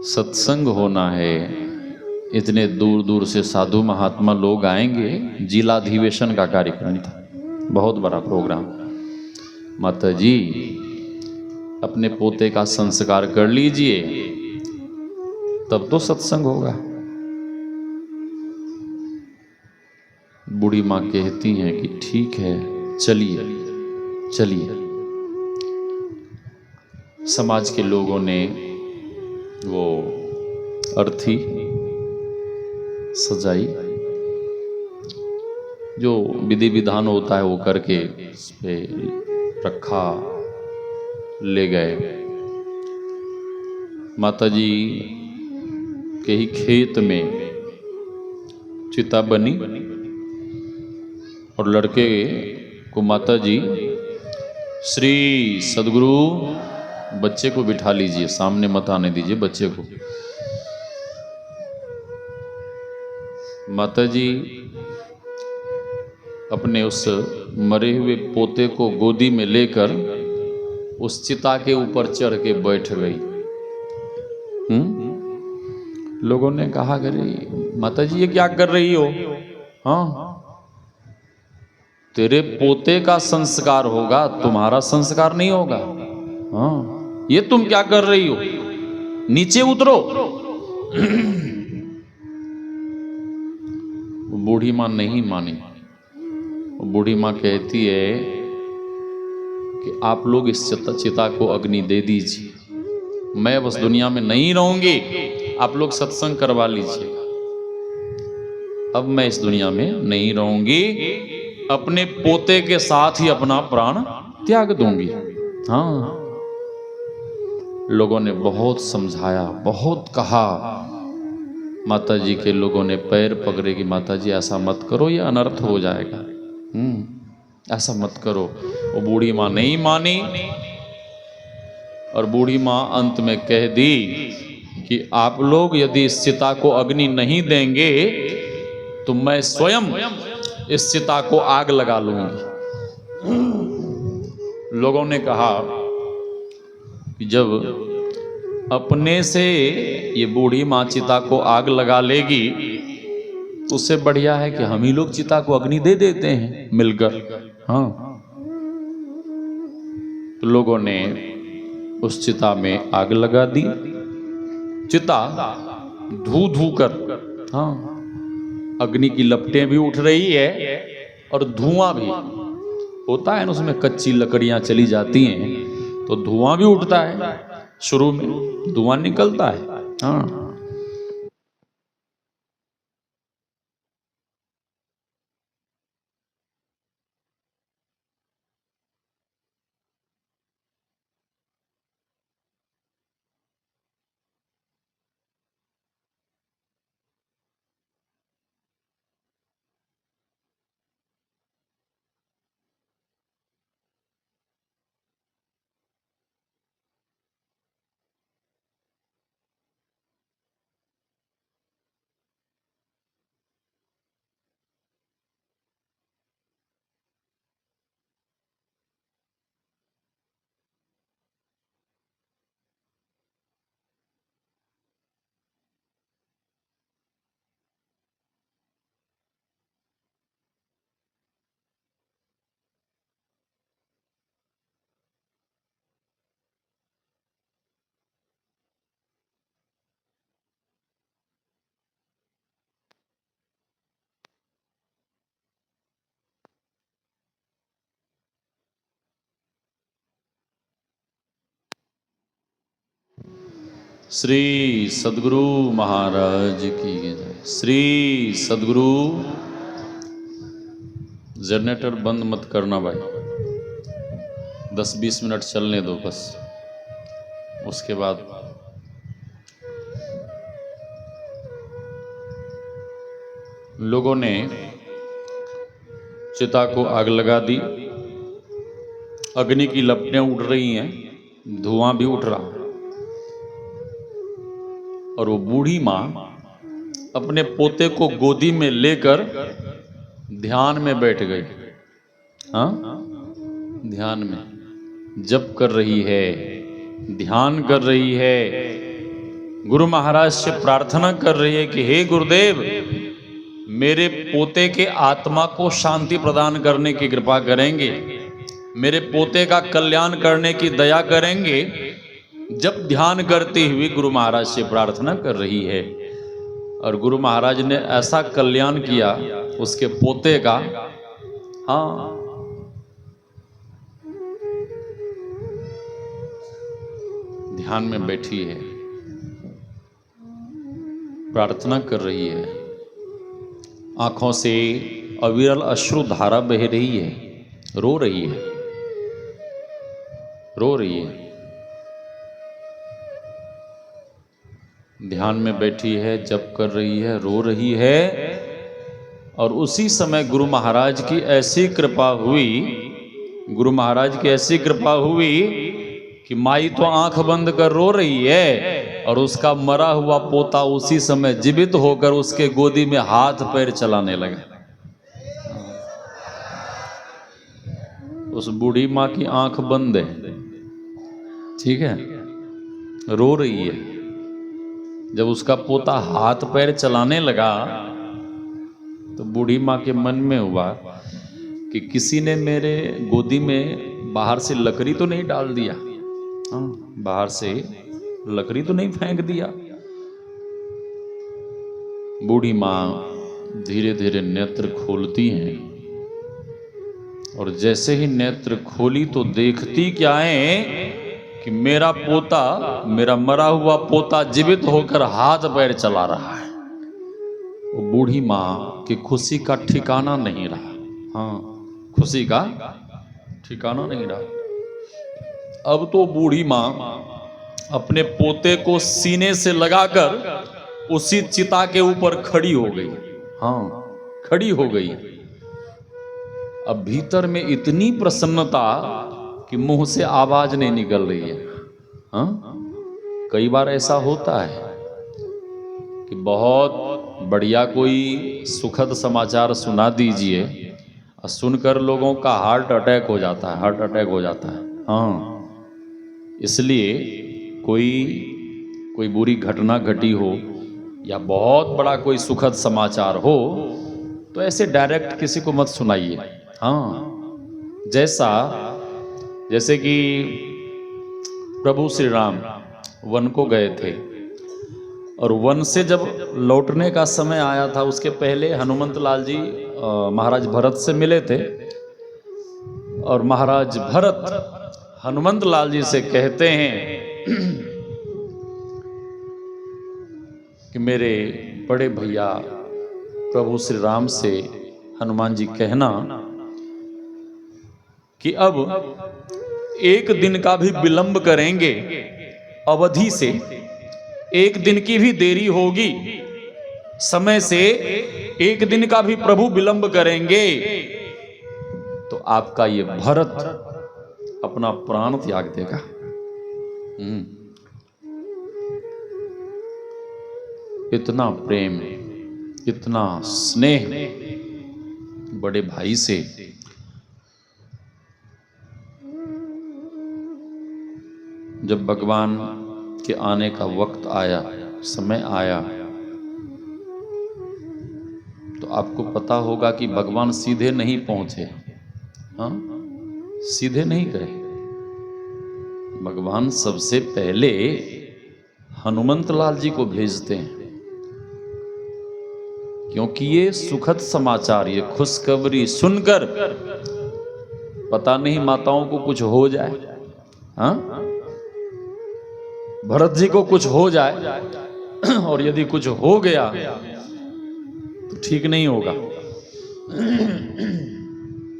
सत्संग होना है, इतने दूर दूर से साधु महात्मा लोग आएंगे। जिलाधिवेशन का कार्यक्रम था, बहुत बड़ा प्रोग्राम। माता जी, अपने पोते का संस्कार कर लीजिए, तब तो सत्संग होगा। बूढ़ी माँ कहती हैं कि ठीक है, चलिए चलिए। समाज के लोगों ने वो अर्थी सजाई, जो विधि विधान होता है वो करके उस पे रखा, ले गए। माता जी के ही खेत में चिता बनी और लड़के को माता जी, श्री सदगुरु, बच्चे को बिठा लीजिए, सामने मत आने दीजिए बच्चे को। माता जी अपने उस मरे हुए पोते को गोदी में लेकर उस चिता के ऊपर चढ़ के बैठ गई। लोगों ने कहा, अरे माता जी ये क्या कर रही हो? हाँ, तेरे पोते का संस्कार होगा, तुम्हारा संस्कार नहीं होगा। हाँ, ये तुम क्या कर रही हो? नीचे उतरो। बूढ़ी माँ नहीं मानी। बूढ़ी माँ कहती है कि आप लोग इस चिता को अग्नि दे दीजिए, मैं बस दुनिया में नहीं रहूंगी, आप लोग सत्संग करवा लीजिए। अब मैं इस दुनिया में नहीं रहूंगी, अपने पोते के साथ ही अपना प्राण त्याग दूंगी। हाँ, लोगों ने बहुत समझाया, बहुत कहा। माता जी के लोगों ने पैर पकड़े कि माता जी ऐसा मत करो, ये अनर्थ हो जाएगा, ऐसा मत करो। वो बूढ़ी माँ नहीं मानी और बूढ़ी माँ अंत में कह दी कि आप लोग यदि इस चिता को अग्नि नहीं देंगे तो मैं स्वयं इस चिता को आग लगा लूंगी। लोगों ने कहा कि जब अपने से ये बूढ़ी माँ चिता को आग लगा लेगी, उससे बढ़िया है कि हम ही लोग चिता को अग्नि दे देते हैं मिलकर। हाँ, तो लोगों ने उस चिता में आग लगा दी। चिता धू धू कर, हाँ, अग्नि की लपटें भी उठ रही है और धुआं भी होता है ना, उसमें कच्ची लकड़ियां चली जाती हैं तो धुआं भी उठता है, शुरू में धुआं निकलता है। हाँ, श्री सदगुरु महाराज की जय। श्री सदगुरु जनरेटर बंद मत करना भाई, 10-20 मिनट चलने दो बस, उसके बाद लोगों ने चिता को आग लगा दी, अग्नि की लपटें उड़ रही हैं, धुआं भी उठ रहा, और वो बूढ़ी माँ अपने पोते को गोदी में लेकर ध्यान में बैठ गई। हाँ, ध्यान में जप कर रही है, ध्यान कर रही है, गुरु महाराज से प्रार्थना कर रही है कि हे गुरुदेव, मेरे पोते के आत्मा को शांति प्रदान करने की कृपा करेंगे, मेरे पोते का कल्याण करने की दया करेंगे। जब ध्यान करते हुए गुरु महाराज से प्रार्थना कर रही है, और गुरु महाराज ने ऐसा कल्याण किया उसके पोते का। हाँ, ध्यान में बैठी है, प्रार्थना कर रही है, आंखों से अविरल अश्रु धारा बह रही है, रो रही है, रो रही है, ध्यान में बैठी है, जप कर रही है, रो रही है। और उसी समय गुरु महाराज की ऐसी कृपा हुई, गुरु महाराज की ऐसी कृपा हुई कि माई तो आंख बंद कर रो रही है, और उसका मरा हुआ पोता उसी समय जीवित होकर उसके गोदी में हाथ पैर चलाने लगा। उस बूढ़ी माँ की आंख बंद है, ठीक है, रो रही है। जब उसका पोता हाथ पैर चलाने लगा तो बूढ़ी माँ के मन में हुआ कि किसी ने मेरे गोदी में बाहर से लकड़ी तो नहीं डाल दिया, हाँ, बाहर से लकड़ी तो नहीं फेंक दिया। बूढ़ी माँ धीरे धीरे नेत्र खोलती हैं, और जैसे ही नेत्र खोली तो देखती क्या है कि मेरा पोता, मेरा मरा हुआ पोता जीवित होकर हाथ पैर चला रहा है। वो बूढ़ी माँ की खुशी का ठिकाना नहीं रहा, हाँ, खुशी का ठिकाना नहीं रहा। अब तो बूढ़ी माँ अपने पोते को सीने से लगाकर उसी चिता के ऊपर खड़ी हो गई, हाँ, खड़ी हो गई। अब भीतर में इतनी प्रसन्नता कि मुंह से आवाज नहीं निकल रही है। हाँ, कई बार ऐसा होता है कि बहुत बढ़िया कोई सुखद समाचार सुना दीजिए और सुनकर लोगों का हार्ट अटैक हो जाता है, हार्ट अटैक हो जाता है। हाँ, इसलिए कोई बुरी घटना घटी हो या बहुत बड़ा कोई सुखद समाचार हो तो ऐसे डायरेक्ट किसी को मत सुनाइए। हाँ, जैसे कि प्रभु श्री राम वन को गए थे, और वन से जब लौटने का समय आया था उसके पहले हनुमंत लाल जी महाराज भरत से मिले थे, और महाराज भरत हनुमंत लाल जी से कहते हैं कि मेरे बड़े भैया प्रभु श्री राम से हनुमान जी कहना कि अब एक दिन का भी विलंब करेंगे, अवधि से एक दिन की भी देरी होगी, समय से एक दिन का भी प्रभु विलंब करेंगे तो आपका ये भरत अपना प्राण त्याग देगा। इतना प्रेम, इतना स्नेह बड़े भाई से। जब भगवान के आने का वक्त आया, समय आया, तो आपको पता होगा कि भगवान सीधे नहीं पहुंचे। हाँ, सीधे नहीं गए। भगवान सबसे पहले हनुमंत लाल जी को भेजते हैं, क्योंकि ये सुखद समाचार, ये खुशखबरी सुनकर पता नहीं माताओं को कुछ हो जाए। हाँ, भरत जी को कुछ हो जाए, और यदि कुछ हो गया तो ठीक नहीं होगा।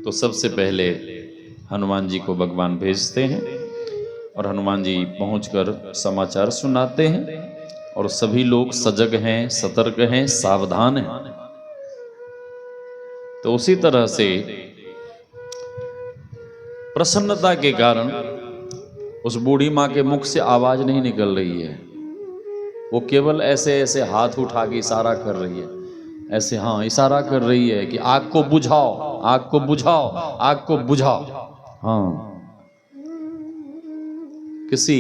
तो सबसे पहले हनुमान जी को भगवान भेजते हैं और हनुमान जी पहुंचकर समाचार सुनाते हैं और सभी लोग सजग हैं, सतर्क हैं, सावधान हैं। तो उसी तरह से प्रसन्नता के कारण उस बूढ़ी माँ के मुख से आवाज नहीं निकल रही है, वो केवल ऐसे ऐसे हाथ उठा के इशारा कर रही है, ऐसे हाँ इशारा कर रही है कि आग को बुझाओ, आग को बुझाओ, आग को बुझाओ। हाँ, किसी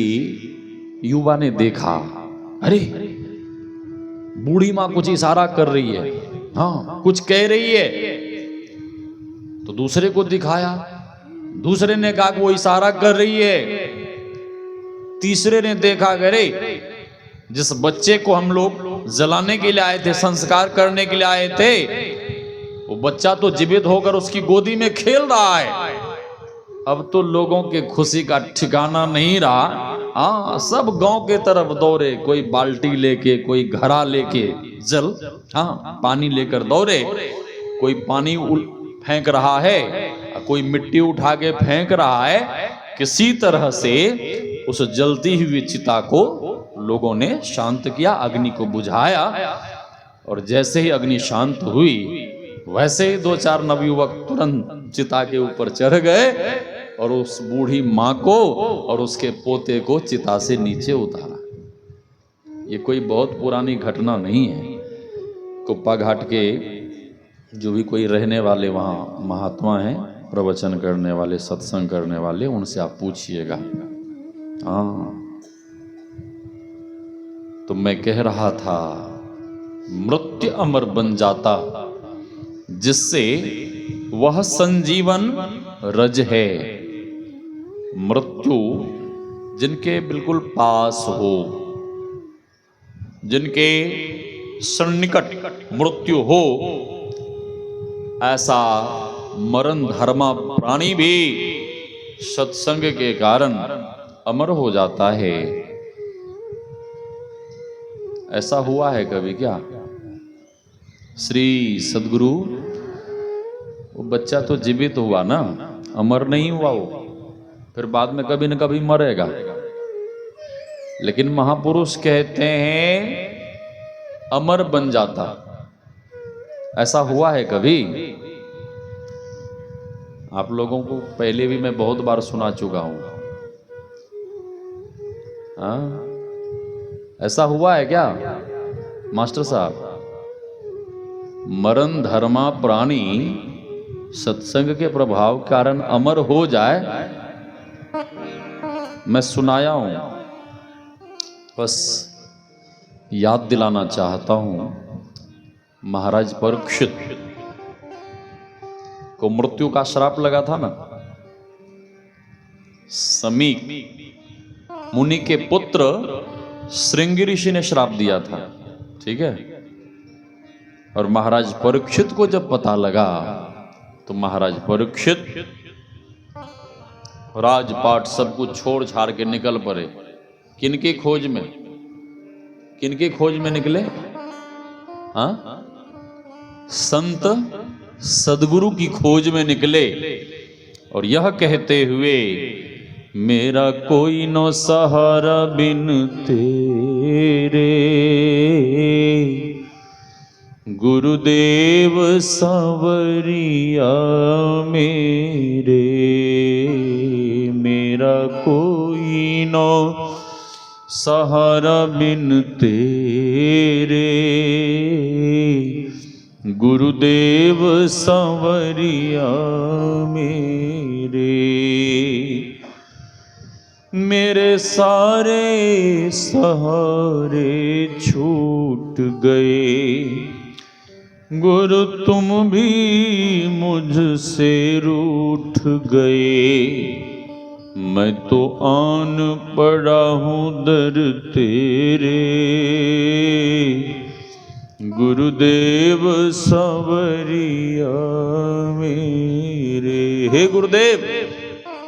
युवा ने देखा, अरे बूढ़ी माँ कुछ इशारा कर रही है, हाँ कुछ कह रही है, तो दूसरे को दिखाया, दूसरे ने कहा कि वो इशारा कर रही है, तीसरे ने देखा, अरे जिस बच्चे को हम लोग जलाने के लिए आए थे, संस्कार करने के लिए आए थे, वो बच्चा तो जीवित होकर उसकी गोदी में खेल रहा है। अब तो लोगों के खुशी का ठिकाना नहीं रहा। हाँ, सब गांव के तरफ दौड़े, कोई बाल्टी लेके, कोई घड़ा लेके जल, हाँ पानी लेकर दौड़े, कोई पानी फेंक रहा है, कोई मिट्टी उठा के फेंक रहा है। किसी तरह से उस जलती हुई चिता को लोगों ने शांत किया, अग्नि को बुझाया। और जैसे ही अग्नि शांत हुई, वैसे ही 2-4 नवयुवक तुरंत चिता के ऊपर चढ़ गए और उस बूढ़ी माँ को और उसके पोते को चिता से नीचे उतारा। ये कोई बहुत पुरानी घटना नहीं है। कुप्पा घाट के जो भी कोई रहने वाले वहाँ महात्मा हैं, प्रवचन करने वाले, सत्संग करने वाले, उनसे आप पूछिएगा। हाँ, तो मैं कह रहा था, मृत्यु अमर बन जाता जिससे वह संजीवन रज है। मृत्यु जिनके बिल्कुल पास हो, जिनके सन्निकट मृत्यु हो, ऐसा मरण धर्मा प्राणी भी सत्संग के कारण अमर हो जाता है। ऐसा हुआ है कभी क्या? श्री सद्गुरु, वो बच्चा तो जीवित हुआ ना, अमर नहीं हुआ, वो फिर बाद में कभी न कभी मरेगा। लेकिन महापुरुष कहते हैं अमर बन जाता। ऐसा हुआ है कभी? आप लोगों को पहले भी मैं बहुत बार सुना चुका हूं। हाँ, ऐसा हुआ है क्या मास्टर साहब? मरण धर्मा प्राणी सत्संग के प्रभाव के कारण अमर हो जाए, मैं सुनाया हूं, बस याद दिलाना चाहता हूं। महाराज परीक्षित को मृत्यु का श्राप लगा था ना। समीक मुनि के पुत्र श्रृंगी ऋषि ने श्राप दिया था, ठीक है। और महाराज परीक्षित को जब पता लगा तो महाराज परीक्षित राजपाट सब कुछ छोड़ छाड़ के निकल पड़े। किनकी खोज में? किनकी खोज में निकले? हाँ, संत सदगुरु की खोज में निकले। और यह कहते हुए, मेरा कोई न सहारा बिन तेरे, गुरुदेव सांवरिया मेरे। मेरा कोई न सहारा बिन तेरे, गुरुदेव सांवरिया मेरे। मेरे सारे सहारे छूट गए, गुरु तुम भी मुझसे रूठ गए। मैं तो आन पड़ा हूँ दर तेरे, गुरुदेव सांवरिया मेरे। हे गुरुदेव,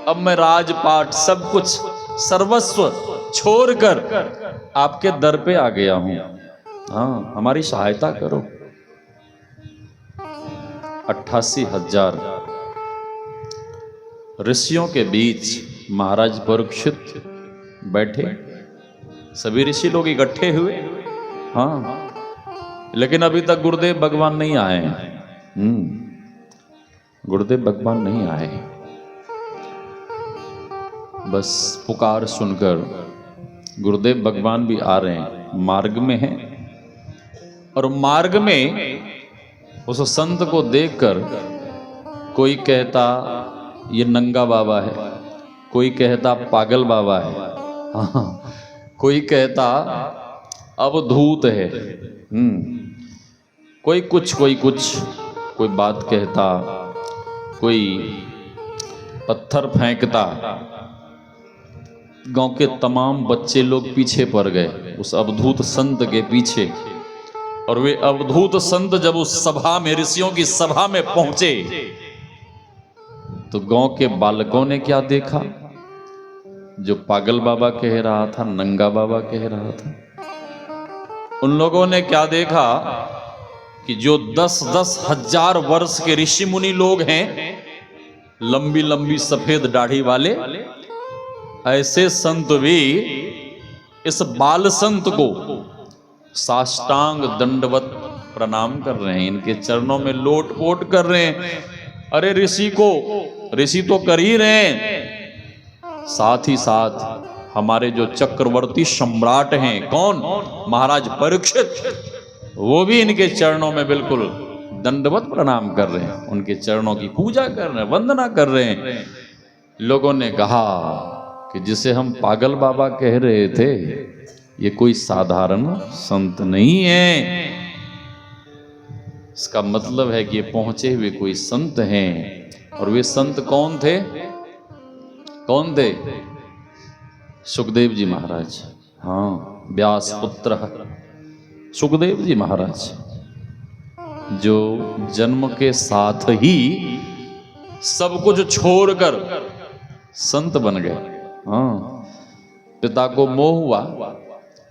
अब मैं राजपाट सब कुछ सर्वस्व छोड़कर आपके दर पे आ गया हूं। हाँ, हमारी सहायता करो। 88,000 ऋषियों के बीच महाराज परीक्षित बैठे, सभी ऋषि लोग इकट्ठे हुए। हाँ, लेकिन अभी तक गुरुदेव भगवान नहीं आए हैं। गुरुदेव भगवान नहीं आए। बस पुकार सुनकर गुरुदेव भगवान भी आ रहे हैं, मार्ग में हैं। और मार्ग में उस संत को देखकर कोई कहता ये नंगा बाबा है, कोई कहता पागल बाबा है, हाँ, कोई कहता अवधूत है, कोई कुछ कोई बात कहता, कोई पत्थर फेंकता। गांव के तमाम बच्चे लोग पीछे पड़ गए उस अवधूत संत के पीछे। और वे अवधूत संत जब उस सभा में, ऋषियों की सभा में पहुंचे, तो गांव के बालकों ने क्या देखा? जो पागल बाबा कह रहा था, नंगा बाबा कह रहा था, उन लोगों ने क्या देखा कि जो 10-10 हजार वर्ष के ऋषि मुनि लोग हैं, लंबी लंबी सफेद दाढ़ी वाले, ऐसे संत भी इस बाल संत को साष्टांग दंडवत प्रणाम कर रहे हैं, इनके चरणों में लोट पोट कर रहे हैं। अरे ऋषि तो कर ही रहे हैं, साथ ही साथ हमारे जो चक्रवर्ती सम्राट हैं, कौन? महाराज परीक्षित, वो भी इनके चरणों में बिल्कुल दंडवत प्रणाम कर रहे हैं, उनके चरणों की पूजा कर रहे हैं, वंदना कर रहे हैं। लोगों ने कहा कि जिसे हम पागल बाबा कह रहे थे, ये कोई साधारण संत नहीं है। इसका मतलब है कि ये पहुंचे हुए कोई संत हैं। और वे संत कौन थे? कौन थे? सुखदेव जी महाराज। हाँ, व्यास पुत्र सुखदेव जी महाराज, जो जन्म के साथ ही सब कुछ छोड़कर संत बन गए। हाँ, पिता को मोह हुआ,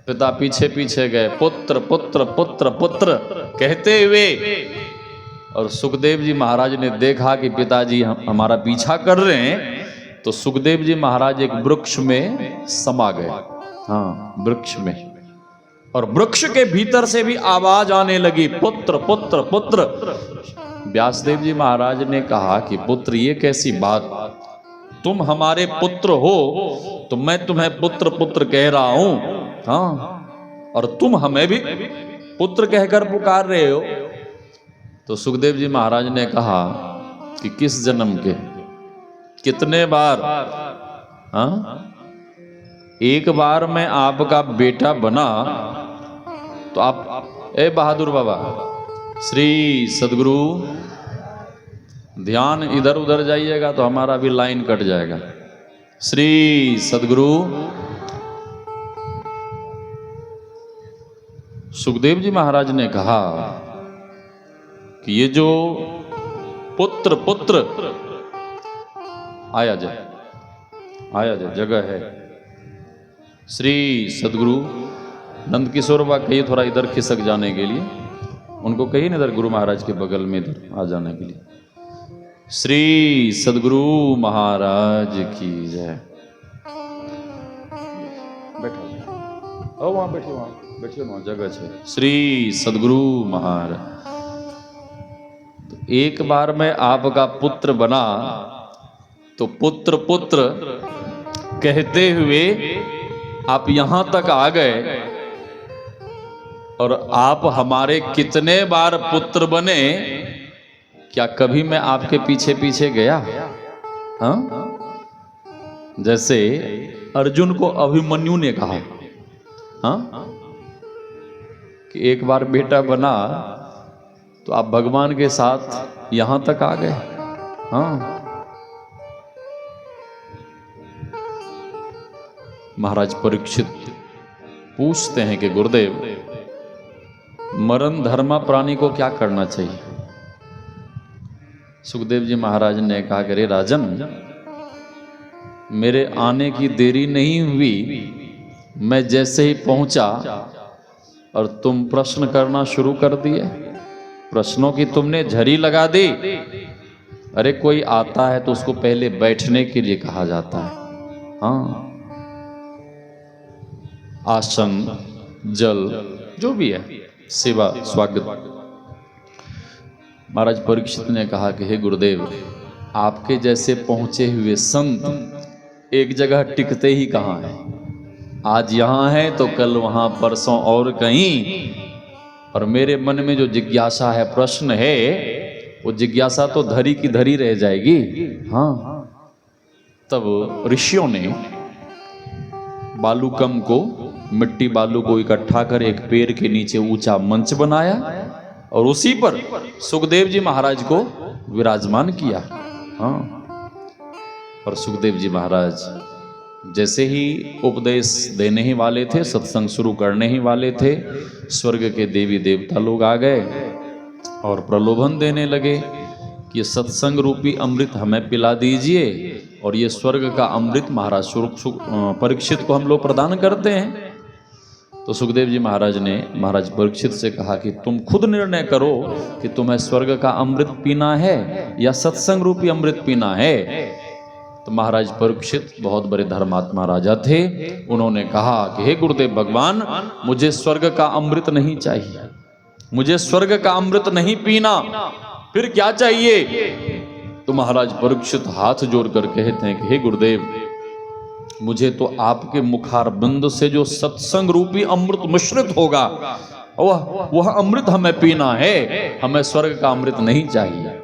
पिता पीछे पीछे गए, पुत्र पुत्र पुत्र पुत्र कहते हुए। और सुखदेव जी महाराज ने देखा कि पिताजी हमारा पीछा कर रहे हैं, तो सुखदेव जी महाराज एक वृक्ष में समा गए। हाँ, वृक्ष में। और वृक्ष के भीतर से भी आवाज आने लगी, पुत्र पुत्र पुत्र। व्यासदेव जी महाराज ने कहा कि पुत्र, ये कैसी बात, तुम हमारे पुत्र हो तो मैं तुम्हें पुत्र पुत्र कह रहा हूं, हाँ, और तुम हमें भी पुत्र कहकर पुकार रहे हो। तो सुखदेव जी महाराज ने कहा कि किस जन्म के, कितने बार? हाँ, एक बार मैं आपका बेटा बना तो आप, ए बहादुर बाबा, श्री सदगुरु, ध्यान इधर उधर जाइएगा तो हमारा भी लाइन कट जाएगा। श्री सदगुरु। सुखदेव जी महाराज ने कहा कि ये जो पुत्र पुत्र, आया जा, जगह है। श्री सदगुरु नंद किशोर बा कहिए थोड़ा इधर खिसक जाने के लिए, उनको कहिए ना इधर गुरु महाराज के बगल में इधर आ जाने के लिए। श्री सदगुरु महाराज की जय। बैठो, वहां बैठिए, वहां जगह है। श्री सदगुरु महाराज। तो एक बार मैं आपका पुत्र बना तो पुत्र पुत्र कहते हुए आप यहां तक आ गए, और आप हमारे कितने बार पुत्र बने, क्या कभी मैं आपके पीछे पीछे गया? हाँ, जैसे अर्जुन को अभिमन्यु ने कहा, हाँ, कि एक बार बेटा बना तो आप भगवान के साथ यहां तक आ गए। हाँ, महाराज परीक्षित पूछते हैं कि गुरुदेव, मरण धर्मा प्राणी को क्या करना चाहिए? सुखदेव जी महाराज ने कहा, अरे राजन, मेरे आने की देरी नहीं हुई, मैं जैसे ही पहुंचा और तुम प्रश्न करना शुरू कर दिए, प्रश्नों की तुमने झड़ी लगा दी। अरे कोई आता है तो उसको पहले बैठने के लिए कहा जाता है। हाँ, आसन, जल, जो भी है, सेवा, स्वागत। महाराज परीक्षित ने कहा कि हे गुरुदेव, आपके जैसे पहुंचे हुए संत एक जगह टिकते ही कहाँ हैं। आज यहाँ है तो कल वहाँ, परसों और कहीं। और मेरे मन में जो जिज्ञासा है, प्रश्न है, वो जिज्ञासा तो धरी की धरी रह जाएगी। हाँ, तब ऋषियों ने बालूकम को, मिट्टी बालू को इकट्ठा कर एक पेड़ के नीचे ऊंचा मंच बनाया और उसी पर सुखदेव जी महाराज को विराजमान किया। हाँ, और सुखदेव जी महाराज जैसे ही उपदेश देने ही वाले थे, सत्संग शुरू करने ही वाले थे, स्वर्ग के देवी देवता लोग आ गए और प्रलोभन देने लगे कि ये सत्संग रूपी अमृत हमें पिला दीजिए और ये स्वर्ग का अमृत महाराज परीक्षित को हम लोग प्रदान करते हैं। तो सुखदेव जी महाराज ने महाराज परीक्षित से कहा कि तुम खुद निर्णय करो कि तुम्हें स्वर्ग का अमृत पीना है या सत्संग रूपी अमृत पीना है। तो महाराज परीक्षित बहुत बड़े धर्मात्मा राजा थे। उन्होंने कहा कि हे गुरुदेव भगवान, मुझे स्वर्ग का अमृत नहीं चाहिए, मुझे स्वर्ग का अमृत नहीं पीना, फिर क्या चाहिए? तो महाराज परीक्षित हाथ जोड़कर कहते हैं कि हे गुरुदेव, मुझे तो आपके मुखारबिंद से जो सत्संग रूपी अमृत मिश्रित होगा वह अमृत हमें पीना है, हमें स्वर्ग का अमृत नहीं चाहिए।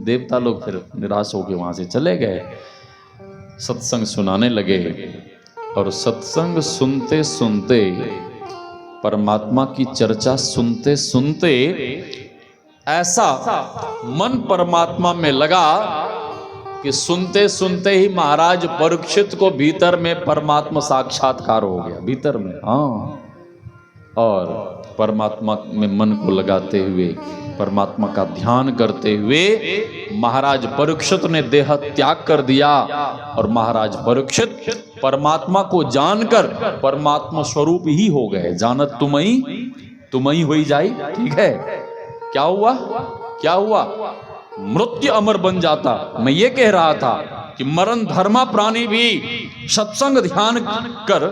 देवता लोग फिर निराश होकर वहां से चले गए। सत्संग सुनाने लगे और सत्संग सुनते सुनते, परमात्मा की चर्चा सुनते सुनते ऐसा मन परमात्मा में लगा कि सुनते सुनते ही महाराज परीक्षित को भीतर में परमात्मा साक्षात्कार हो गया, भीतर में। हाँ, और परमात्मा में मन को लगाते हुए, परमात्मा का ध्यान करते हुए महाराज परीक्षित ने देह त्याग कर दिया और महाराज परीक्षित परमात्मा को जानकर परमात्मा स्वरूप ही हो गए। जानत तुमई हुई जाई। ठीक है, क्या हुआ? क्या हुआ? मृत्यु अमर बन जाता। मैं ये कह रहा था कि मरण धर्मा प्राणी भी सत्संग ध्यान कर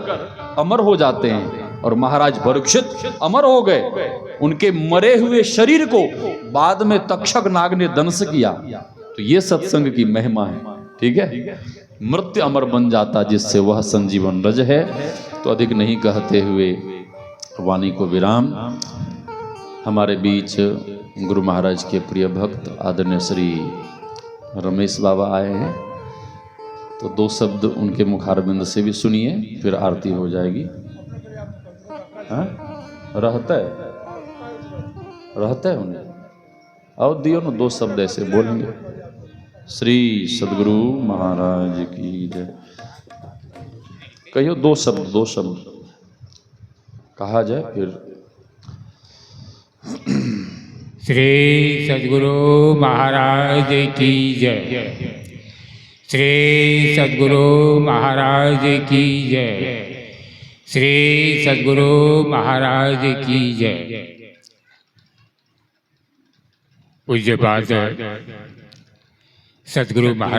अमर हो जाते हैं और महाराज परीक्षित अमर हो गए। उनके मरे हुए शरीर को बाद में तक्षक नाग ने दंश किया। तो ये सत्संग की महिमा है। ठीक है, मृत्यु अमर बन जाता जिससे वह संजीवन रज है। तो अधिक नहीं कहते हुए वाणी को विराम। हमारे बीच गुरु महाराज के प्रिय भक्त आदरणीय श्री रमेश बाबा आए हैं, तो दो शब्द उनके मुखारबिंद से भी सुनिए, फिर आरती हो जाएगी। हाँ, रहता है उन्हें और दियो ना, दो शब्द ऐसे बोलेंगे। श्री सदगुरु महाराज की जय। कहियो दो शब्द कहा जाए फिर। श्री सद्गुरु महाराज की जय। श्री सद्गुरु महाराज की जय। श्री सद्गुरु महाराज की जय। पूज्यपाद सद्गुरु महाराज